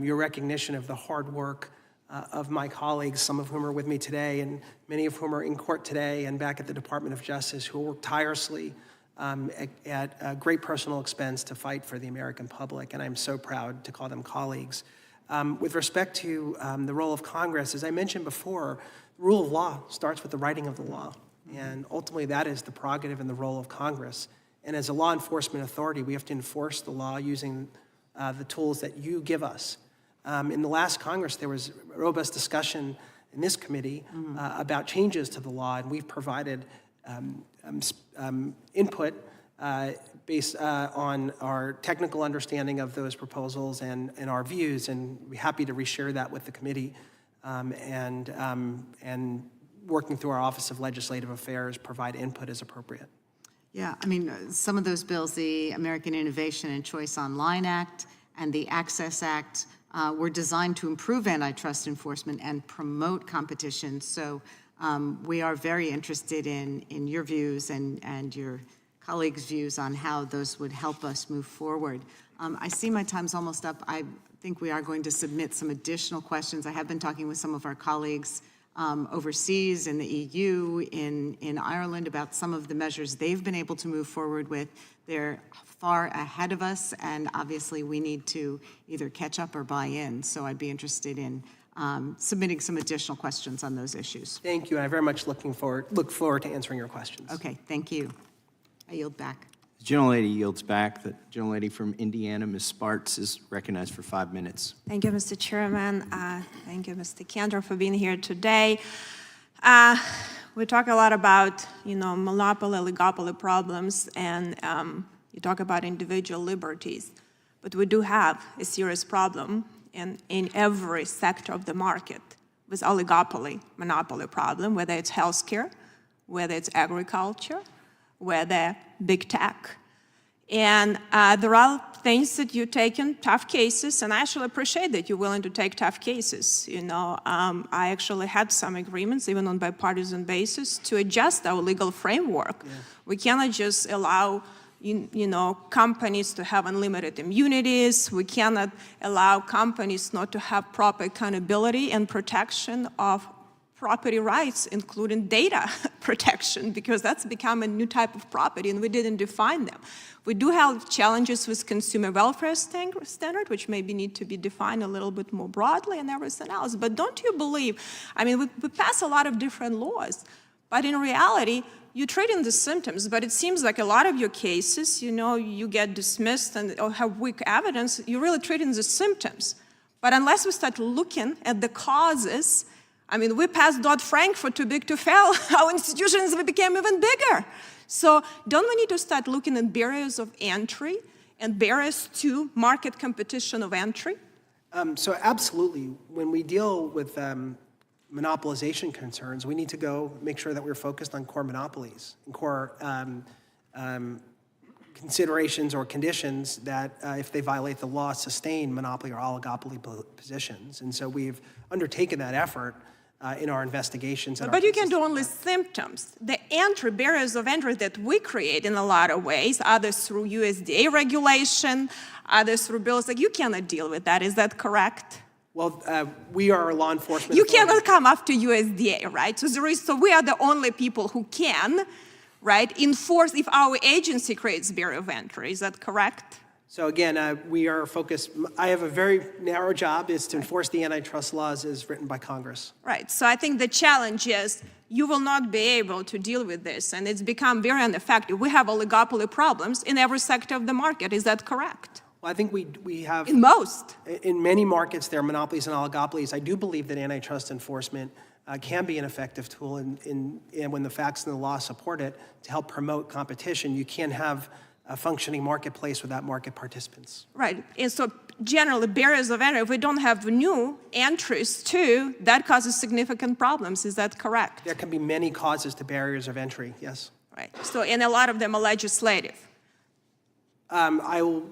your recognition of the hard work of my colleagues, some of whom are with me today, and many of whom are in court today and back at the Department of Justice, who work tirelessly at great personal expense to fight for the American public, and I'm so proud to call them colleagues. With respect to the role of Congress, as I mentioned before, the rule of law starts with the writing of the law, and ultimately that is the prerogative and the role of Congress. And as a law enforcement authority, we have to enforce the law using the tools that you give us. In the last Congress, there was robust discussion in this committee about changes to the law, and we've provided input based on our technical understanding of those proposals and our views, and we're happy to reshare that with the committee and working through our Office of Legislative Affairs, provide input as appropriate. Yeah, I mean, some of those bills, the American Innovation and Choice Online Act and the Access Act, were designed to improve antitrust enforcement and promote competition. So we are very interested in your views and your colleagues' views on how those would help us move forward. I see my time's almost up. I think we are going to submit some additional questions. I have been talking with some of our colleagues overseas in the EU, in Ireland, about some of the measures they've been able to move forward with. They're far ahead of us, and obviously we need to either catch up or buy in. So I'd be interested in submitting some additional questions on those issues. Thank you, and I very much look forward to answering your questions. Okay, thank you. I yield back. The gentlelady yields back. The gentlelady from Indiana, Ms. Sparks, is recognized for 5 minutes. Thank you, Mr. Chairman. Thank you, Mr. Kanter, for being here today. We talk a lot about, monopoly, oligopoly problems, and you talk about individual liberties. But we do have a serious problem in every sector of the market with oligopoly, monopoly problem, whether it's healthcare, whether it's agriculture, whether big tech. And there are things that you take in tough cases, and I actually appreciate that you're willing to take tough cases. I actually had some agreements, even on bipartisan basis, to adjust our legal framework. Yeah. We cannot just allow companies to have unlimited immunities. We cannot allow companies not to have proper accountability and protection of property rights, including data protection, because that's become a new type of property, and we didn't define them. We do have challenges with consumer welfare standard, which maybe need to be defined a little bit more broadly and everything else. But don't you believe, we pass a lot of different laws, but in reality, you're treating the symptoms, but it seems like a lot of your cases, you get dismissed or have weak evidence, you're really treating the symptoms. But unless we start looking at the causes, we passed Dodd-Frank for too big to fail. Our institutions became even bigger. So don't we need to start looking at barriers of entry and barriers to market competition of entry? So absolutely. When we deal with monopolization concerns, we need to go make sure that we're focused on core monopolies and core considerations or conditions that, if they violate the law, sustain monopoly or oligopoly positions. And so we've undertaken that effort in our investigations. But you can do only symptoms. The barriers of entry that we create in a lot of ways, either through USDA regulation, either through bills, you cannot deal with that. Is that correct? Well, we are a law enforcement You authority. cannot come after USDA, right? So we are the only people who can, right, enforce if our agency creates barrier of entry. Is that correct? So again, we are focused, I have a very narrow job, is to enforce the antitrust laws as written by Congress. Right, so I think the challenge is you will not be able to deal with this, and it's become very ineffective. We have oligopoly problems in every sector of the market. Is that correct? Well, I think we have... In most. In many markets, there are monopolies and oligopolies. I do believe that antitrust enforcement can be an effective tool, and when the facts and the law support it, to help promote competition. You can't have a functioning marketplace without market participants. Right, and so generally barriers of entry, if we don't have new entries too, that causes significant problems. Is that correct? There can be many causes to barriers of entry, yes. Right, so, and a lot of them are legislative. I will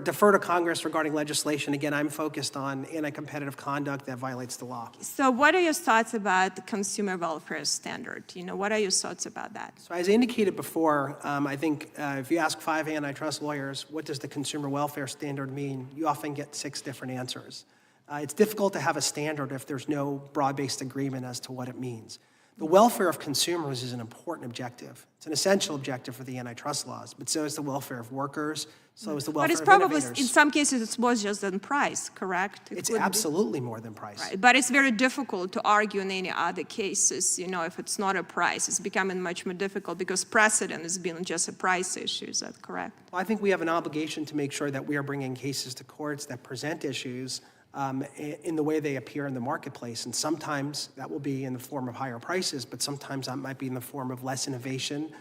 defer to Congress regarding legislation. Again, I'm focused on anti-competitive conduct that violates the law. So what are your thoughts about the consumer welfare standard? What are your thoughts about that? So as I indicated before, I think if you ask 5 antitrust lawyers, what does the consumer welfare standard mean? You often get 6 different answers. It's difficult to have a standard if there's no broad-based agreement as to what it means. The welfare of consumers is an important objective. It's an essential objective for the antitrust laws, but so is the welfare of workers, so is the welfare of innovators. But it's probably, in some cases, it's more just than price, correct? It's absolutely more than price. Right, but it's very difficult to argue in any other cases, if it's not a price. It's becoming much more difficult because precedent has been just a price issue. Is that correct? Well, I think we have an obligation to make sure that we are bringing cases to courts that present issues in the way they appear in the marketplace. And sometimes that will be in the form of higher prices, but sometimes that might be in the form of less innovation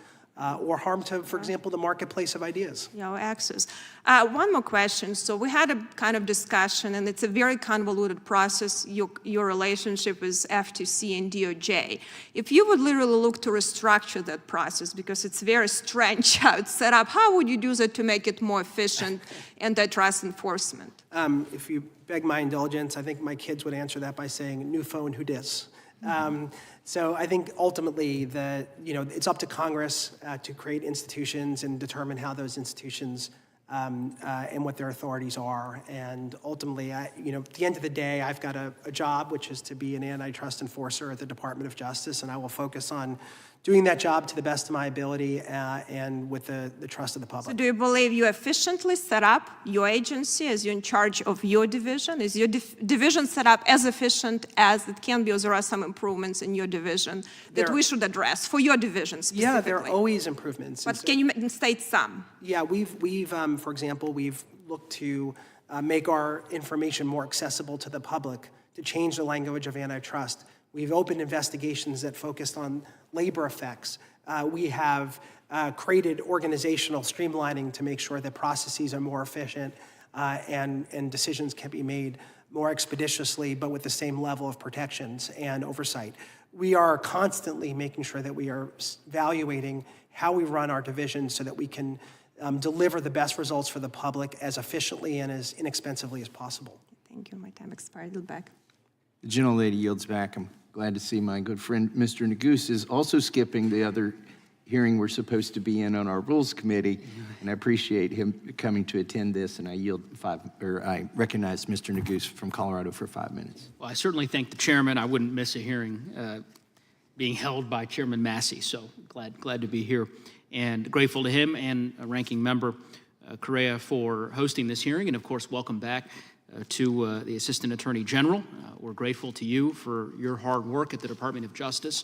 or harm to, for example, the marketplace of ideas. Access. One more question. So we had a kind of discussion, and it's a very convoluted process, your relationship with FTC and DOJ. If you would literally look to restructure that process, because it's very strange how it's set up, how would you do that to make it more efficient antitrust enforcement? If you beg my indulgence, I think my kids would answer that by saying, new phone, who dis? So I think ultimately it's up to Congress to create institutions and determine how those institutions and what their authorities are. And ultimately, at the end of the day, I've got a job, which is to be an antitrust enforcer at the Department of Justice, and I will focus on doing that job to the best of my ability and with the trust of the public. So do you believe you efficiently set up your agency as you're in charge of your division? Is your division set up as efficient as it can be, or there are some improvements in your division that we should address for your division specifically? Yeah, there are always improvements. But can you state some? Yeah, we've for example, we've looked to make our information more accessible to the public, to change the language of antitrust. We've opened investigations that focused on labor effects. We have created organizational streamlining to make sure that processes are more efficient and decisions can be made more expeditiously, but with the same level of protections and oversight. We are constantly making sure that we are evaluating how we run our divisions so that we can deliver the best results for the public as efficiently and as inexpensively as possible. Thank you. My time expired. Yield back. The gentlelady yields back. I'm glad to see my good friend, Mr. Neguse, is also skipping the other hearing we're supposed to be in on our Rules Committee, and I appreciate him coming to attend this, and I I recognize Mr. Neguse from Colorado for 5 minutes. Well, I certainly thank the chairman. I wouldn't miss a hearing being held by Chairman Massey, so glad to be here, and grateful to him and Ranking Member Correa for hosting this hearing, and of course, welcome back to the Assistant Attorney General. We're grateful to you for your hard work at the Department of Justice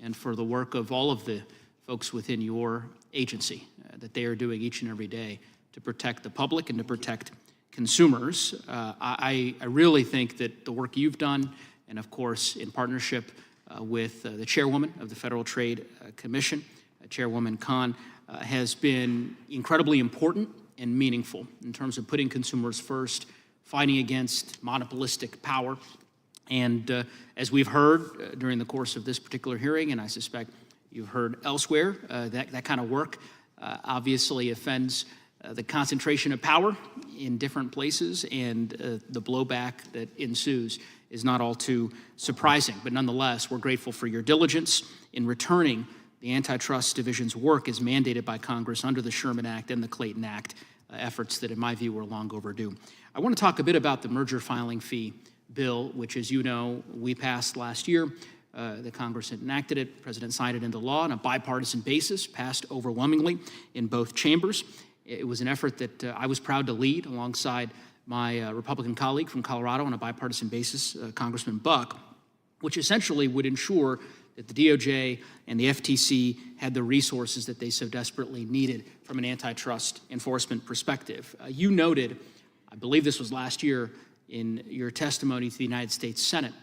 and for the work of all of the folks within your agency that they are doing each and every day to protect the public and to protect consumers. I really think that the work you've done, and of course in partnership with the chairwoman of the Federal Trade Commission, Chairwoman Khan, has been incredibly important and meaningful in terms of putting consumers first, fighting against monopolistic power. And as we've heard during the course of this particular hearing, and I suspect you've heard elsewhere, that kind of work obviously offends the concentration of power in different places, and the blowback that ensues is not all too surprising. But nonetheless, we're grateful for your diligence in returning the Antitrust Division's work as mandated by Congress under the Sherman Act and the Clayton Act, efforts that, in my view, were long overdue. I want to talk a bit about the merger filing fee bill, which, as you know, we passed last year. The Congress had enacted it, the President signed it into law on a bipartisan basis, passed overwhelmingly in both chambers. It was an effort that I was proud to lead alongside my Republican colleague from Colorado on a bipartisan basis, Congressman Buck, which essentially would ensure that the DOJ and the FTC had the resources that they so desperately needed from an antitrust enforcement perspective. You noted, I believe this was last year in your testimony to the United States Senate,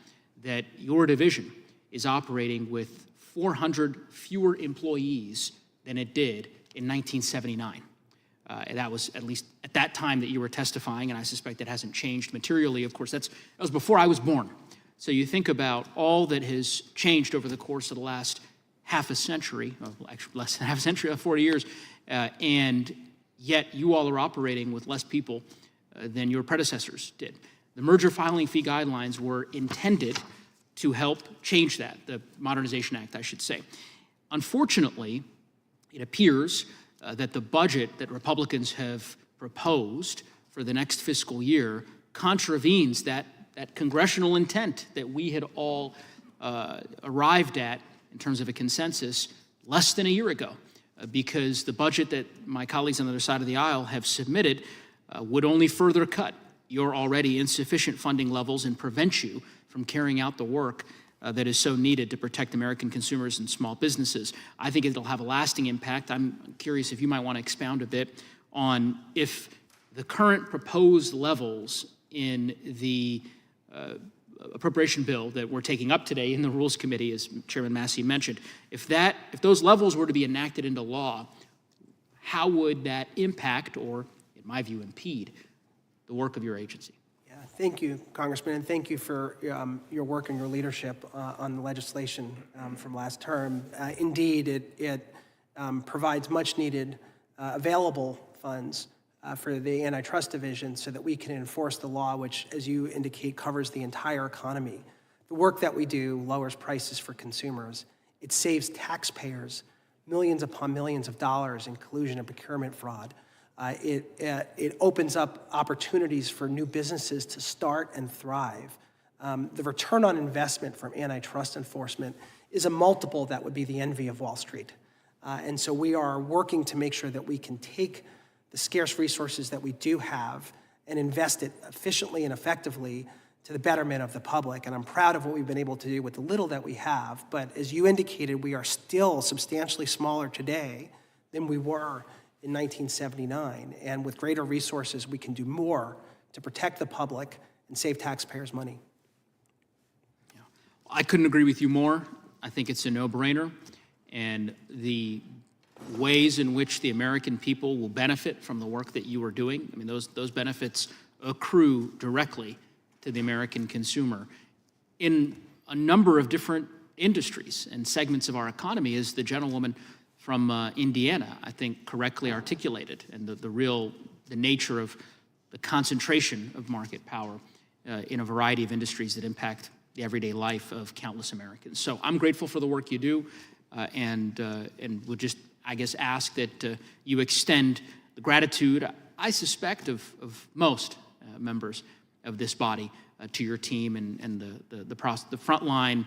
that your division is operating with 400 fewer employees than it did in 1979. And that was at least at that time that you were testifying, and I suspect that hasn't changed materially. Of course, that was before I was born. So you think about all that has changed over the course of the last half a century, well, actually less than half a century, 40 years, and yet you all are operating with less people than your predecessors did. The merger filing fee guidelines were intended to help change that, the Modernization Act, I should say. Unfortunately, it appears that the budget that Republicans have proposed for the next fiscal year contravenes that congressional intent that we had all arrived at in terms of a consensus less than a year ago, because the budget that my colleagues on the other side of the aisle have submitted would only further cut your already insufficient funding levels and prevent you from carrying out the work that is so needed to protect American consumers and small businesses. I think it'll have a lasting impact. I'm curious if you might want to expound a bit on if the current proposed levels in the appropriation bill that we're taking up today in the Rules Committee, as Chairman Massey mentioned, if those levels were to be enacted into law, how would that impact, or in my view, impede the work of your agency? Yeah, thank you, Congressman, and thank you for your work and your leadership on the legislation from last term. Indeed, it provides much-needed available funds for the Antitrust Division so that we can enforce the law, which, as you indicate, covers the entire economy. The work that we do lowers prices for consumers. It saves taxpayers millions upon millions of dollars in collusion and procurement fraud. It opens up opportunities for new businesses to start and thrive. The return on investment from antitrust enforcement is a multiple that would be the envy of Wall Street. And so we are working to make sure that we can take the scarce resources that we do have and invest it efficiently and effectively to the betterment of the public. And I'm proud of what we've been able to do with the little that we have. But as you indicated, we are still substantially smaller today than we were in 1979. And with greater resources, we can do more to protect the public and save taxpayers money. Yeah. I couldn't agree with you more. I think it's a no-brainer. And the ways in which the American people will benefit from the work that you are doing, I mean, those benefits accrue directly to the American consumer in a number of different industries and segments of our economy, as the gentlewoman from Indiana, I think, correctly articulated, and the nature of the concentration of market power in a variety of industries that impact the everyday life of countless Americans. So I'm grateful for the work you do, and would just, I guess, ask that you extend the gratitude, I suspect, of most members of this body to your team and the frontline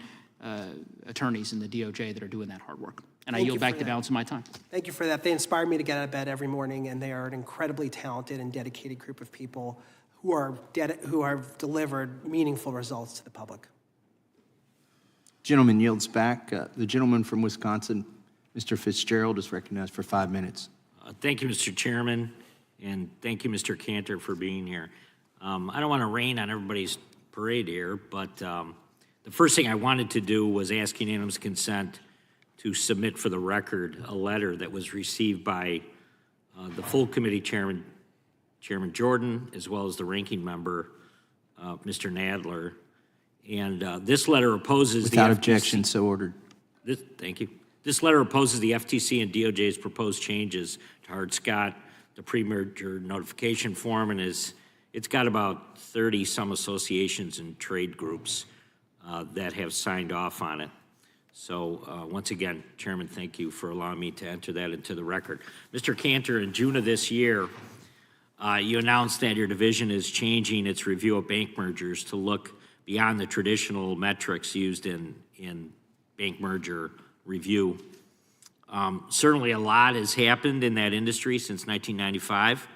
attorneys in the DOJ that are doing that hard work. And I yield back the balance of my time. Thank you for that. They inspire me to get out of bed every morning, and they are an incredibly talented and dedicated group of people who have delivered meaningful results to the public. Gentleman yields back. The gentleman from Wisconsin, Mr. Fitzgerald, is recognized for 5 minutes. Thank you, Mr. Chairman, and thank you, Mr. Kanter, for being here. I don't want to rain on everybody's parade here, but the first thing I wanted to do was ask unanimous consent to submit for the record a letter that was received by the full committee chairman, Chairman Jordan, as well as the ranking member, Mr. Nadler. And this letter opposes Without objection, so ordered. Thank you. This letter opposes the FTC and DOJ's proposed changes to Hart-Scott, the pre-merger notification form, and it's got about 30-some associations and trade groups that have signed off on it. So once again, Chairman, thank you for allowing me to enter that into the record. Mr. Kanter, in June of this year, you announced that your division is changing its review of bank mergers to look beyond the traditional metrics used in bank merger review. Certainly a lot has happened in that industry since 1995.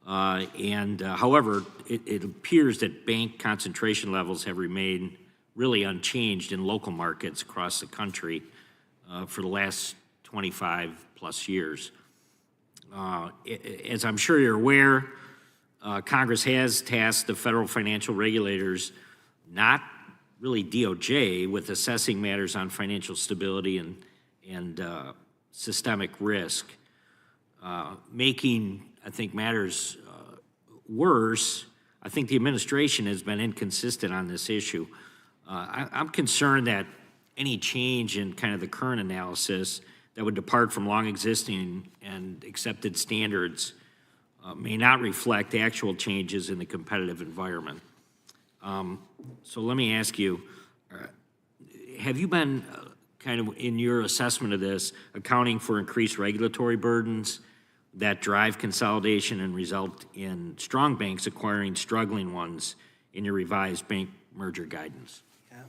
However, it appears that bank concentration levels have remained really unchanged in local markets across the country for the last 25 plus years. As I'm sure you're aware, Congress has tasked the federal financial regulators, not really DOJ, with assessing matters on financial stability and systemic risk. Making, I think, matters worse, I think the administration has been inconsistent on this issue. I'm concerned that any change in kind of the current analysis that would depart from long existing and accepted standards may not reflect actual changes in the competitive environment. So let me ask you, have you been kind of in your assessment of this accounting for increased regulatory burdens that drive consolidation and result in strong banks acquiring struggling ones in your revised bank merger guidance?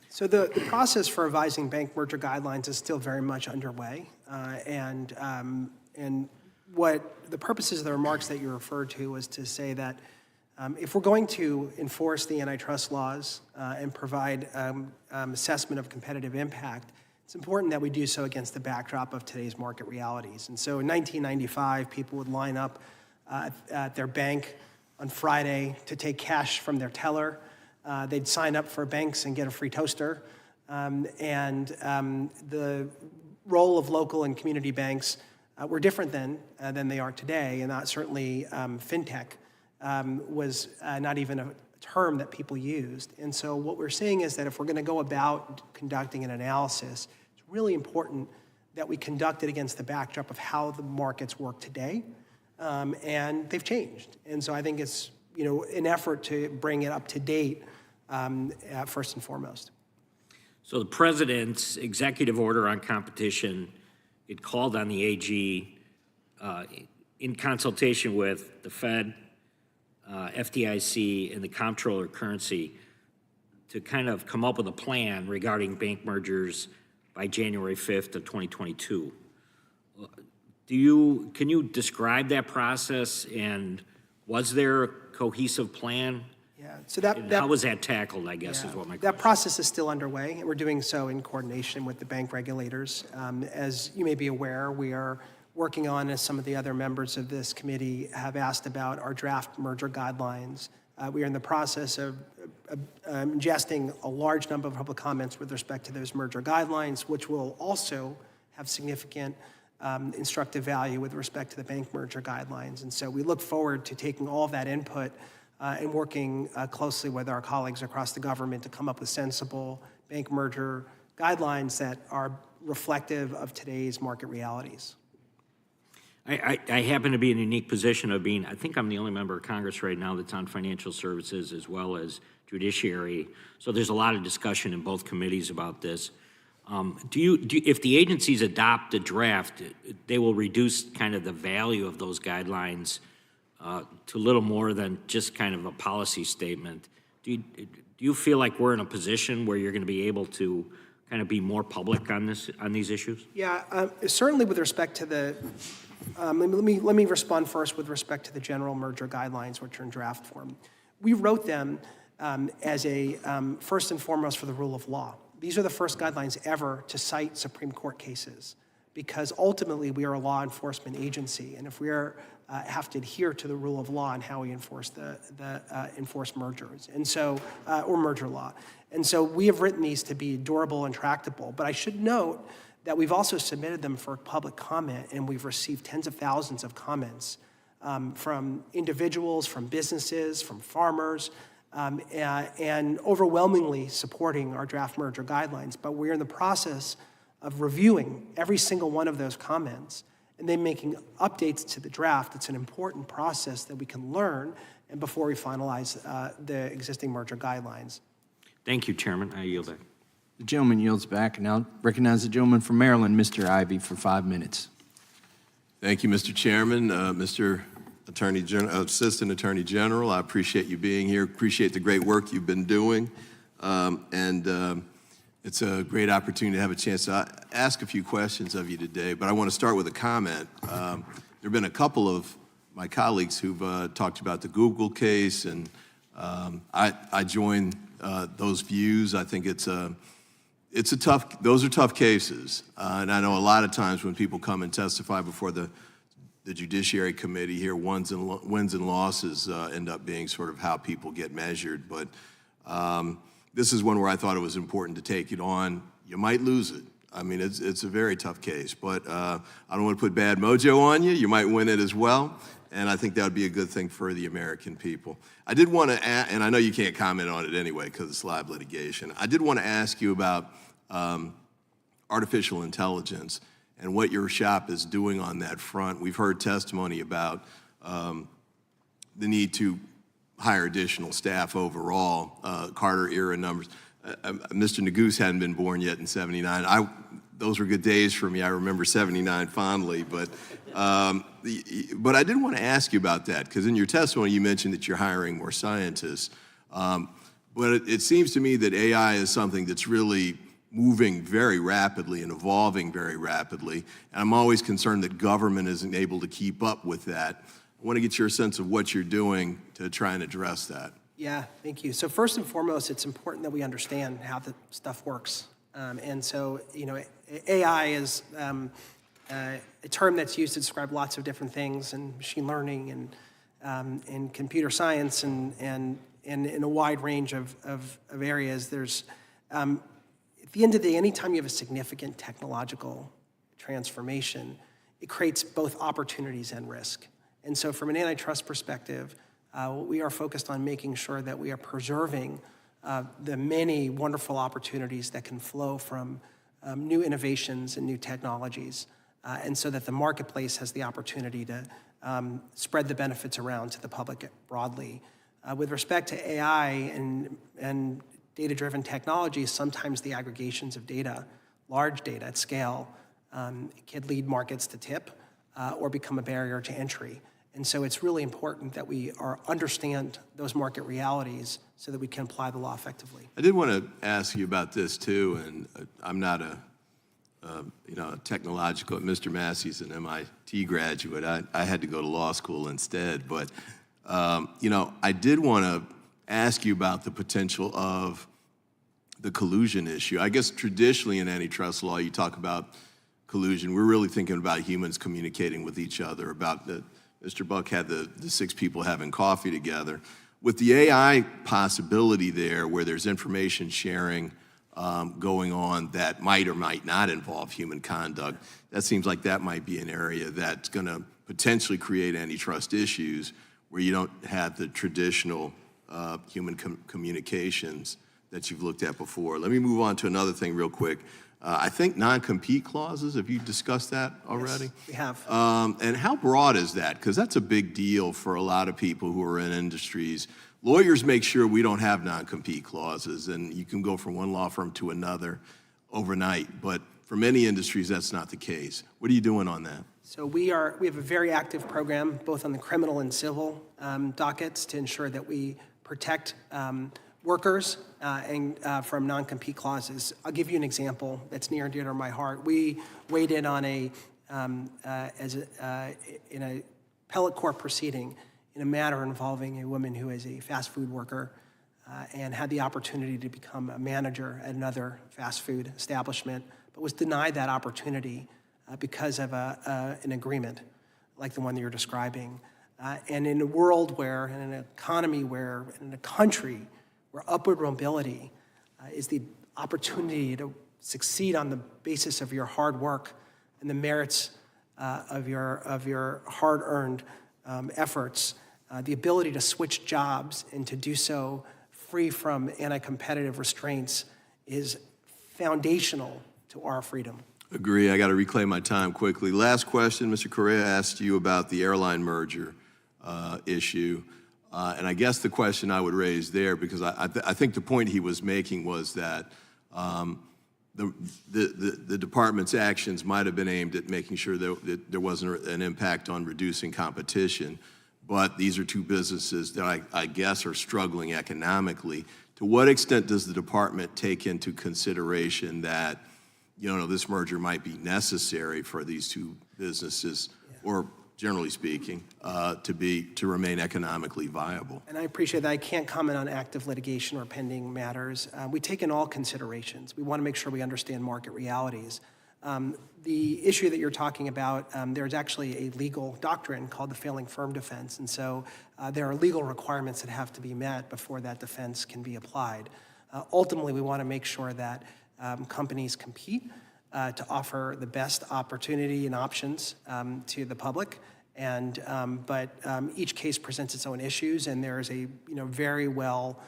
So the process for revising bank merger guidelines is still very much underway. And what the purposes of the remarks that you referred to was to say that if we're going to enforce the antitrust laws and provide assessment of competitive impact, it's important that we do so against the backdrop of today's market realities. And so in 1995, people would line up at their bank on Friday to take cash from their teller. They'd sign up for banks and get a free toaster. The role of local and community banks were different then than they are today, and that certainly fintech was not even a term that people used. And so what we're saying is that if we're going to go about conducting an analysis, it's really important that we conduct it against the backdrop of how the markets work today, and they've changed. And so I think it's an effort to bring it up to date first and foremost. So the president's executive order on competition, it called on the AG in consultation with the Fed, FDIC, and the Comptroller Currency to kind of come up with a plan regarding bank mergers by January 5th of 2022. Can you describe that process, and was there a cohesive plan? Yeah, so how was that tackled, I guess, is what my question. That process is still underway, and we're doing so in coordination with the bank regulators. As you may be aware, we are working on, as some of the other members of this committee have asked about, our draft merger guidelines. We are in the process of ingesting a large number of public comments with respect to those merger guidelines, which will also have significant instructive value with respect to the bank merger guidelines. And so we look forward to taking all of that input and working closely with our colleagues across the government to come up with sensible bank merger guidelines that are reflective of today's market realities. I happen to be in a unique position of being, I think I'm the only member of Congress right now that's on financial services as well as judiciary. So there's a lot of discussion in both committees about this. If the agencies adopt a draft, they will reduce kind of the value of those guidelines to little more than just kind of a policy statement. Do you feel like we're in a position where you're going to be able to kind of be more public on these issues? Yeah, certainly with respect to the, let me respond first with respect to the general merger guidelines, which are in draft form. We wrote them as a first and foremost for the rule of law. These are the first guidelines ever to cite Supreme Court cases, because ultimately we are a law enforcement agency, and if we have to adhere to the rule of law and how we enforce enforce mergers, and so or merger law, and so we have written these to be durable and tractable. But I should note that we've also submitted them for public comment, and we've received tens of thousands of comments from individuals, from businesses, from farmers, and overwhelmingly supporting our draft merger guidelines. But we're in the process of reviewing every single one of those comments and then making updates to the draft. It's an important process that we can learn and before we finalize the existing merger guidelines. Thank you, Chairman. I yield back. The gentleman yields back, and I'll recognize the gentleman from Maryland, Mr. Ivey, for 5 minutes. Thank you, Mr. Chairman. Mr. Assistant Attorney General, I appreciate you being here. Appreciate the great work you've been doing. It's a great opportunity to have a chance to ask a few questions of you today, but I want to start with a comment. There have been a couple of my colleagues who've talked about the Google case, and I join those views. I think those are tough cases, and I know a lot of times when people come and testify before the Judiciary Committee here, wins and losses end up being sort of how people get measured, but this is one where I thought it was important to take it on. You might lose it. I mean, it's a very tough case, but I don't want to put bad mojo on you. You might win it as well, and I think that would be a good thing for the American people. I did want to add, and I know you can't comment on it anyway because it's live litigation. I did want to ask you about artificial intelligence and what your shop is doing on that front. We've heard testimony about the need to hire additional staff overall, Carter era numbers. Mr. Nagoose hadn't been born yet in '79. Those were good days for me. I remember '79 fondly, but I did want to ask you about that, because in your testimony you mentioned that you're hiring more scientists. But it seems to me that AI is something that's really moving very rapidly and evolving very rapidly, and I'm always concerned that government isn't able to keep up with that. I want to get your sense of what you're doing to try and address that. Yeah, thank you. So first and foremost, it's important that we understand how the stuff works. And so, AI is a term that's used to describe lots of different things, and machine learning and computer science and in a wide range of areas. There's, at the end of the day, anytime you have a significant technological transformation, it creates both opportunities and risk. And so from an antitrust perspective, we are focused on making sure that we are preserving the many wonderful opportunities that can flow from new innovations and new technologies, and so that the marketplace has the opportunity to spread the benefits around to the public broadly. With respect to AI and data-driven technologies, sometimes the aggregations of data, large data at scale, can lead markets to tip or become a barrier to entry. And so it's really important that we understand those market realities so that we can apply the law effectively. I did want to ask you about this too, and I'm not a technological. Mr. Massey's an MIT graduate. I had to go to law school instead, but I did want to ask you about the potential of the collusion issue. I guess traditionally in antitrust law, you talk about collusion. We're really thinking about humans communicating with each other, about Mr. Buck had the 6 people having coffee together. With the AI possibility there, where there's information sharing going on that might or might not involve human conduct, that seems like that might be an area that's going to potentially create antitrust issues where you don't have the traditional human communications that you've looked at before. Let me move on to another thing real quick. I think non-compete clauses, have you discussed that already? Yes, we have. And how broad is that? Because that's a big deal for a lot of people who are in industries. Lawyers make sure we don't have non-compete clauses, and you can go from one law firm to another overnight. But for many industries, that's not the case. What are you doing on that? So we have a very active program, both on the criminal and civil dockets, to ensure that we protect workers from non-compete clauses. I'll give you an example that's near and dear to my heart. We weighed in on in a appellate court proceeding in a matter involving a woman who is a fast food worker and had the opportunity to become a manager at another fast food establishment, but was denied that opportunity because of an agreement like the one that you're describing. And in a world where, in an economy where, in a country where upward mobility is the opportunity to succeed on the basis of your hard work and the merits of your hard-earned efforts, the ability to switch jobs and to do so free from anti-competitive restraints is foundational to our freedom. Agree. I got to reclaim my time quickly. Last question, Mr. Correa asked you about the airline merger issue. And I guess the question I would raise there, because I think the point he was making was that the department's actions might have been aimed at making sure that there wasn't an impact on reducing competition. but these are two businesses that I guess are struggling economically. To what extent does the department take into consideration that, this merger might be necessary for these two businesses, or generally speaking, to remain economically viable? And I appreciate that. I can't comment on active litigation or pending matters. We take in all considerations. We want to make sure we understand market realities. The issue that you're talking about, there's actually a legal doctrine called the failing firm defense, and so there are legal requirements that have to be met before that defense can be applied. Ultimately, we want to make sure that companies compete to offer the best opportunity and options to the public, but each case presents its own issues, and there is a very well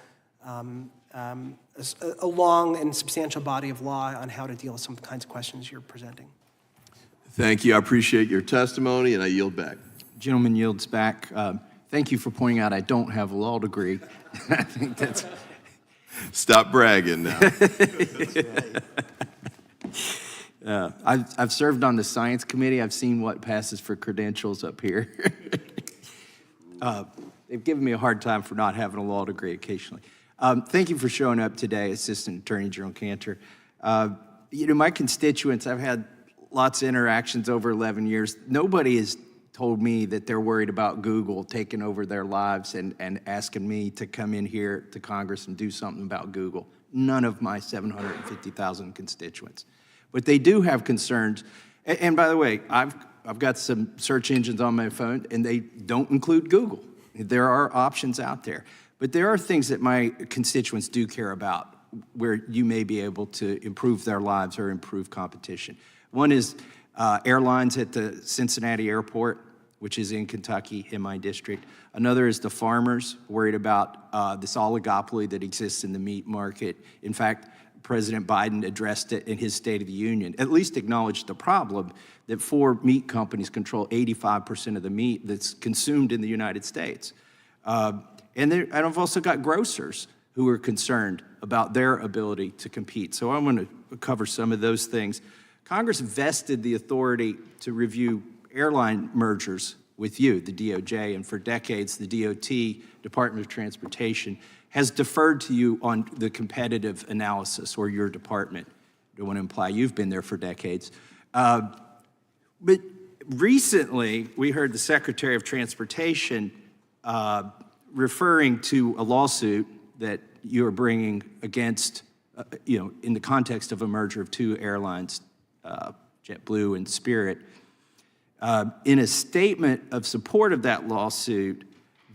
a long and substantial body of law on how to deal with some of the kinds of questions you're presenting. Thank you. I appreciate your testimony, and I yield back. Gentleman yields back. Thank you for pointing out I don't have a law degree. I think that's... Stop bragging now. I've served on the science committee. I've seen what passes for credentials up here. They've given me a hard time for not having a law degree occasionally. Thank you for showing up today, Assistant Attorney General Kanter. My constituents, I've had lots of interactions over 11 years. Nobody has told me that they're worried about Google taking over their lives and asking me to come in here to Congress and do something about Google. None of my 750,000 constituents. But they do have concerns. And by the way, I've got some search engines on my phone, and they don't include Google. There are options out there. But there are things that my constituents do care about where you may be able to improve their lives or improve competition. One is airlines at the Cincinnati airport, which is in Kentucky, in my district. Another is the farmers, worried about this oligopoly that exists in the meat market. In fact, President Biden addressed it in his State of the Union, at least acknowledged the problem that 4 meat companies control 85% of the meat that's consumed in the United States. And I've also got grocers who are concerned about their ability to compete. So I want to cover some of those things. Congress vested the authority to review airline mergers with you, the DOJ, and for decades, the DOT, Department of Transportation, has deferred to you on the competitive analysis, or your department. I don't want to imply you've been there for decades. But recently, we heard the Secretary of Transportation referring to a lawsuit that you're bringing against, in the context of a merger of 2 airlines, JetBlue and Spirit. In a statement of support of that lawsuit,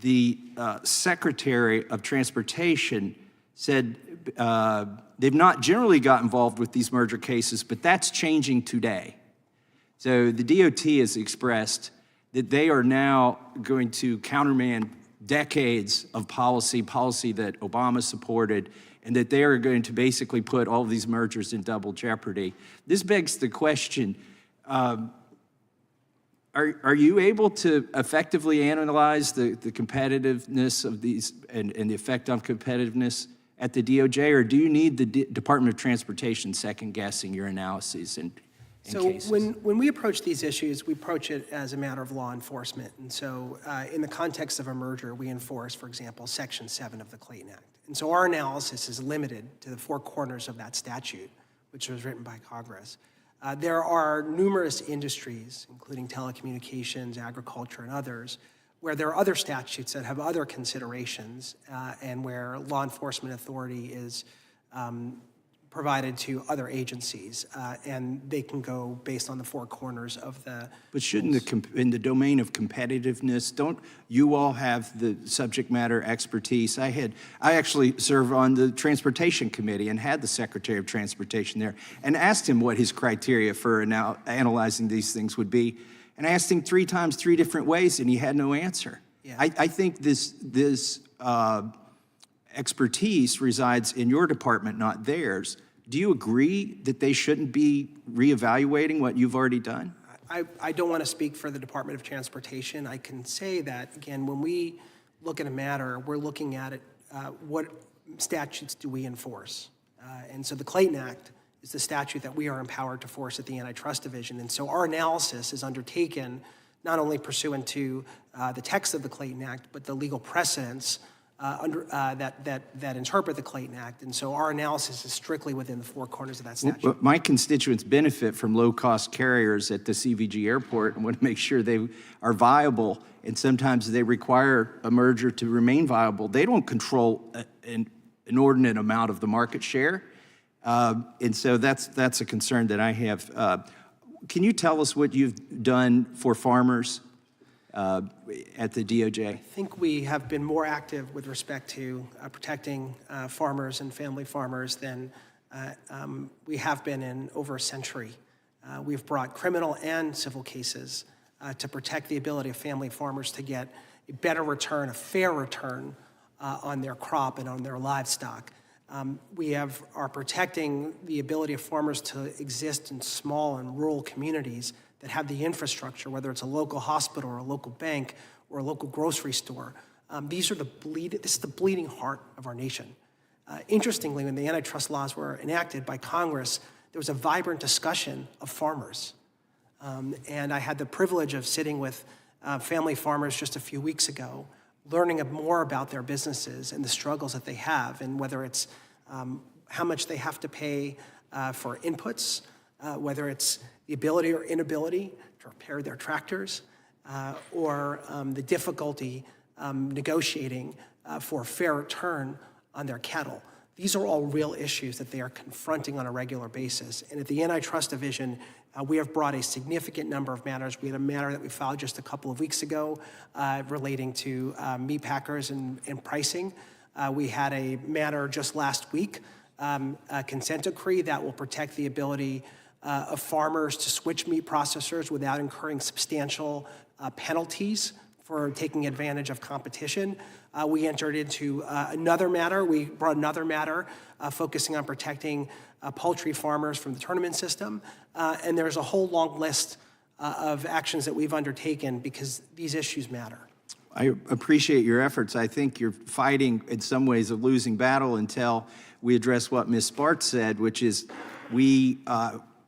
the Secretary of Transportation said they've not generally got involved with these merger cases, but that's changing today. So the DOT has expressed that they are now going to countermand decades of policy that Obama supported, and that they are going to basically put all of these mergers in double jeopardy. This begs the question, are you able to effectively analyze the competitiveness of these and the effect on competitiveness at the DOJ, or do you need the Department of Transportation second-guessing your analyses and cases? When we approach these issues, we approach it as a matter of law enforcement. And so in the context of a merger, we enforce, for example, Section 7 of the Clayton Act. And so our analysis is limited to the 4 corners of that statute, which was written by Congress. There are numerous industries, including telecommunications, agriculture, and others, where there are other statutes that have other considerations and where law enforcement authority is provided to other agencies, and they can go based on the 4 corners of the... But shouldn't in the domain of competitiveness, don't you all have the subject matter expertise? I actually serve on the Transportation Committee and had the Secretary of Transportation there and asked him what his criteria for analyzing these things would be. And I asked him 3 times, 3 different ways, and he had no answer. Yeah. I think this expertise resides in your department, not theirs. Do you agree that they shouldn't be reevaluating what you've already done? I don't want to speak for the Department of Transportation. I can say that, again, when we look at a matter, we're looking at it, what statutes do we enforce? And so the Clayton Act is the statute that we are empowered to force at the Antitrust Division. And so our analysis is undertaken not only pursuant to the text of the Clayton Act, but the legal precedents that interpret the Clayton Act. And so our analysis is strictly within the four corners of that statute. Well, my constituents benefit from low-cost carriers at the CVG airport and want to make sure they are viable, and sometimes they require a merger to remain viable. They don't control an inordinate amount of the market share, and so that's a concern that I have. Can you tell us what you've done for farmers at the DOJ? I think we have been more active with respect to protecting farmers and family farmers than we have been in over a century. We've brought criminal and civil cases to protect the ability of family farmers to get a better return, a fair return on their crop and on their livestock. We are protecting the ability of farmers to exist in small and rural communities that have the infrastructure, whether it's a local hospital or a local bank or a local grocery store. This is the bleeding heart of our nation. Interestingly, when the antitrust laws were enacted by Congress, there was a vibrant discussion of farmers. And I had the privilege of sitting with family farmers just a few weeks ago, learning more about their businesses and the struggles that they have, and whether it's how much they have to pay for inputs, whether it's the ability or inability to repair their tractors, or the difficulty negotiating for a fair return on their cattle. These are all real issues that they are confronting on a regular basis. And at the Antitrust Division, we have brought a significant number of matters. We had a matter that we filed just a couple of weeks ago relating to meat packers and pricing. We had a matter just last week, a consent decree that will protect the ability of farmers to switch meat processors without incurring substantial penalties for taking advantage of competition. We entered into another matter. We brought another matter focusing on protecting poultry farmers from the tournament system. And there's a whole long list of actions that we've undertaken because these issues matter. I appreciate your efforts. I think you're fighting, in some ways, a losing battle until we address what Ms. Spartz said, which is we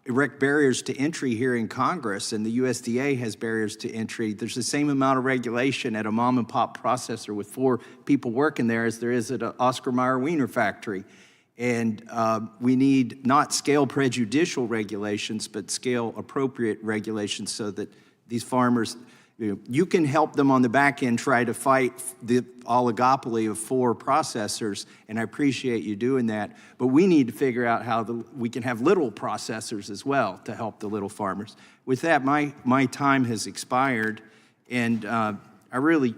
erect barriers to entry here in Congress, and the USDA has barriers to entry. There's the same amount of regulation at a mom-and-pop processor with 4 people working there as there is at an Oscar Mayer Wiener factory. And we need not scale prejudicial regulations, but scale appropriate regulations so that these farmers, you can help them on the back end try to fight the oligopoly of 4 processors, and I appreciate you doing that. But we need to figure out how we can have little processors as well to help the little farmers. With that, my time has expired, and I really,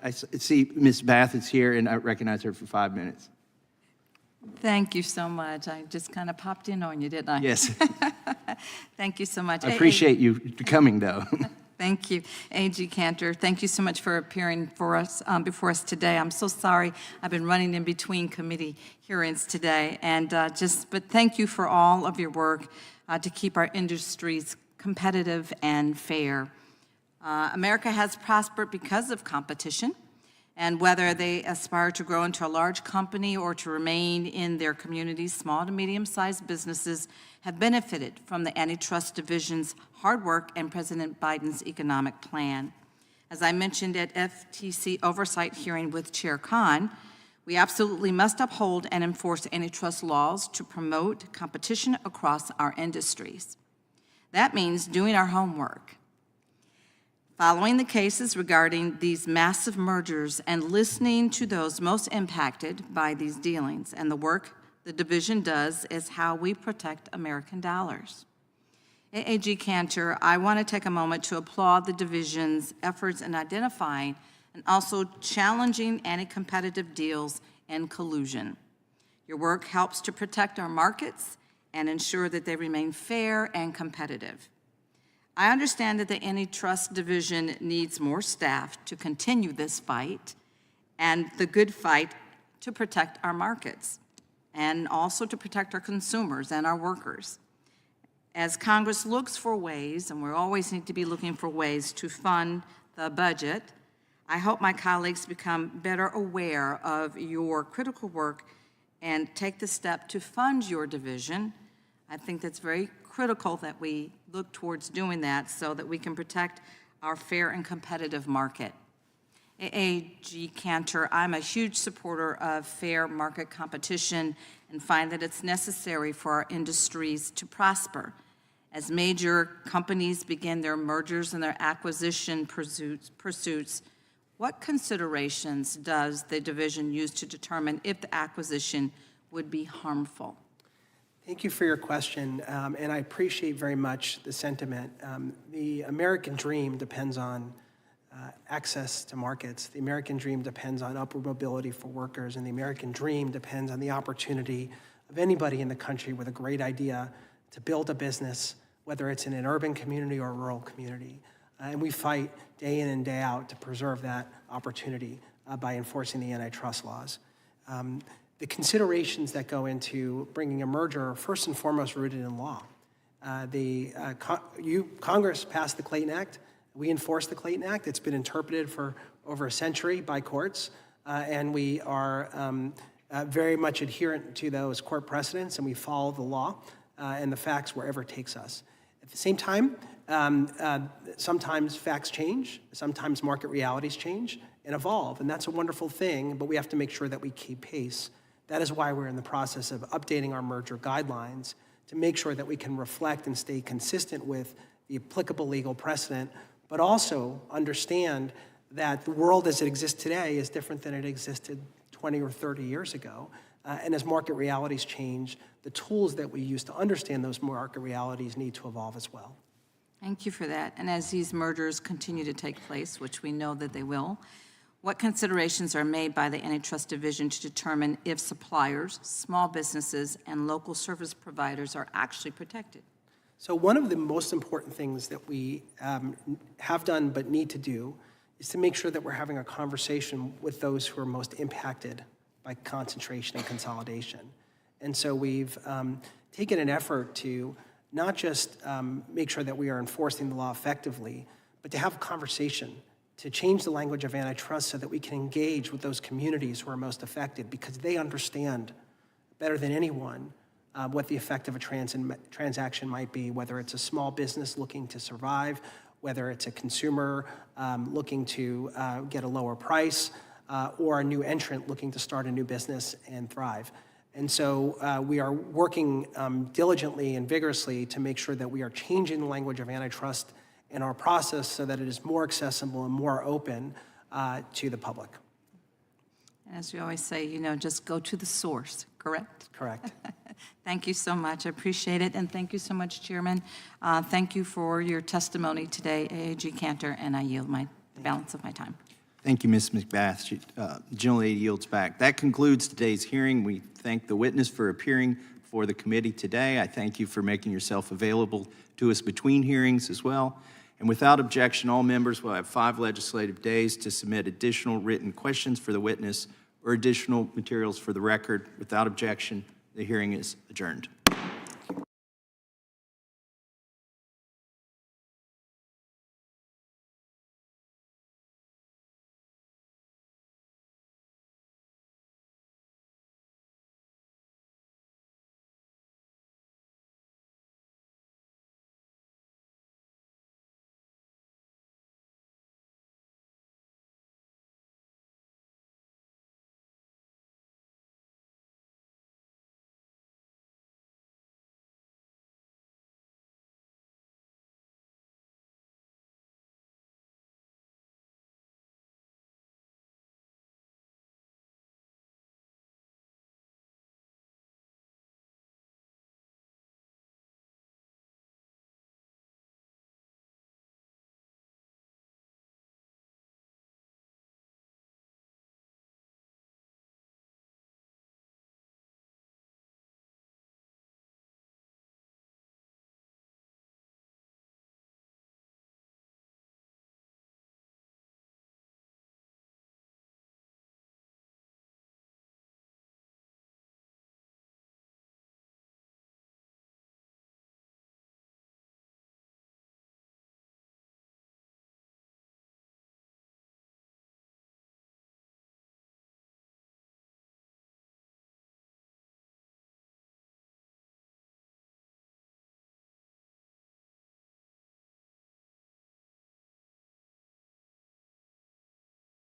I see Ms. Bath is here, and I recognize her for 5 minutes. Thank you so much. I just kind of popped in on you, didn't I? Yes. Thank you so much. I appreciate you coming, though. Thank you. A.G. Kanter, thank you so much for appearing for us before us today. I'm so sorry. I've been running in between committee hearings today. And but thank you for all of your work to keep our industries competitive and fair. America has prospered because of competition. And whether they aspire to grow into a large company or to remain in their communities, small to medium-sized businesses have benefited from the Antitrust Division's hard work and President Biden's economic plan. As I mentioned at FTC Oversight hearing with Chair Khan, we absolutely must uphold and enforce antitrust laws to promote competition across our industries. That means doing our homework, following the cases regarding these massive mergers and listening to those most impacted by these dealings. And the work the division does is how we protect American dollars. AAG Kanter, I want to take a moment to applaud the division's efforts in identifying and also challenging anti-competitive deals and collusion. Your work helps to protect our markets and ensure that they remain fair and competitive. I understand that the Antitrust Division needs more staff to continue this fight and the good fight to protect our markets and also to protect our consumers and our workers. As Congress looks for ways, and we always need to be looking for ways to fund the budget, I hope my colleagues become better aware of your critical work and take the step to fund your division. I think that's very critical that we look towards doing that so that we can protect our fair and competitive market. AG Kanter, I'm a huge supporter of fair market competition and find that it's necessary for our industries to prosper. As major companies begin their mergers and their acquisition pursuits, what considerations does the division use to determine if the acquisition would be harmful? Thank you for your question, and I appreciate very much the sentiment. The American dream depends on access to markets. The American dream depends on upward mobility for workers, and the American dream depends on the opportunity of anybody in the country with a great idea to build a business, whether it's in an urban community or a rural community. And we fight day in and day out to preserve that opportunity by enforcing the antitrust laws. The considerations that go into bringing a merger are first and foremost rooted in law. Congress passed the Clayton Act. We enforce the Clayton Act. It's been interpreted for over a century by courts, and we are very much adherent to those court precedents, and we follow the law and the facts wherever it takes us. At the same time, sometimes facts change, sometimes market realities change and evolve, and that's a wonderful thing, but we have to make sure that we keep pace. That is why we're in the process of updating our merger guidelines to make sure that we can reflect and stay consistent with the applicable legal precedent, but also understand that the world as it exists today is different than it existed 20 or 30 years ago. And as market realities change, the tools that we use to understand those market realities need to evolve as well. Thank you for that. And as these mergers continue to take place, which we know that they will, what considerations are made by the Antitrust Division to determine if suppliers, small businesses, and local service providers are actually protected? So one of the most important things that we have done but need to do is to make sure that we're having a conversation with those who are most impacted by concentration and consolidation. And so we've taken an effort to not just make sure that we are enforcing the law effectively, but to have a conversation, to change the language of antitrust so that we can engage with those communities who are most affected, because they understand better than anyone what the effect of a transaction might be, whether it's a small business looking to survive, whether it's a consumer looking to get a lower price, or a new entrant looking to start a new business and thrive. And so we are working diligently and vigorously to make sure that we are changing the language of antitrust in our process so that it is more accessible and more open to the public. As we always say, just go to the source, correct? Correct. Thank you so much. I appreciate it. And thank you so much, Chairman. Thank you for your testimony today, AAG Kanter, and I yield my balance of my time. Thank you, Ms. McBath. Gentlelady yields back. That concludes today's hearing. We thank the witness for appearing for the committee today. I thank you for making yourself available to us between hearings as well. And without objection, all members will have 5 legislative days to submit additional written questions for the witness or additional materials for the record. Without objection, the hearing is adjourned.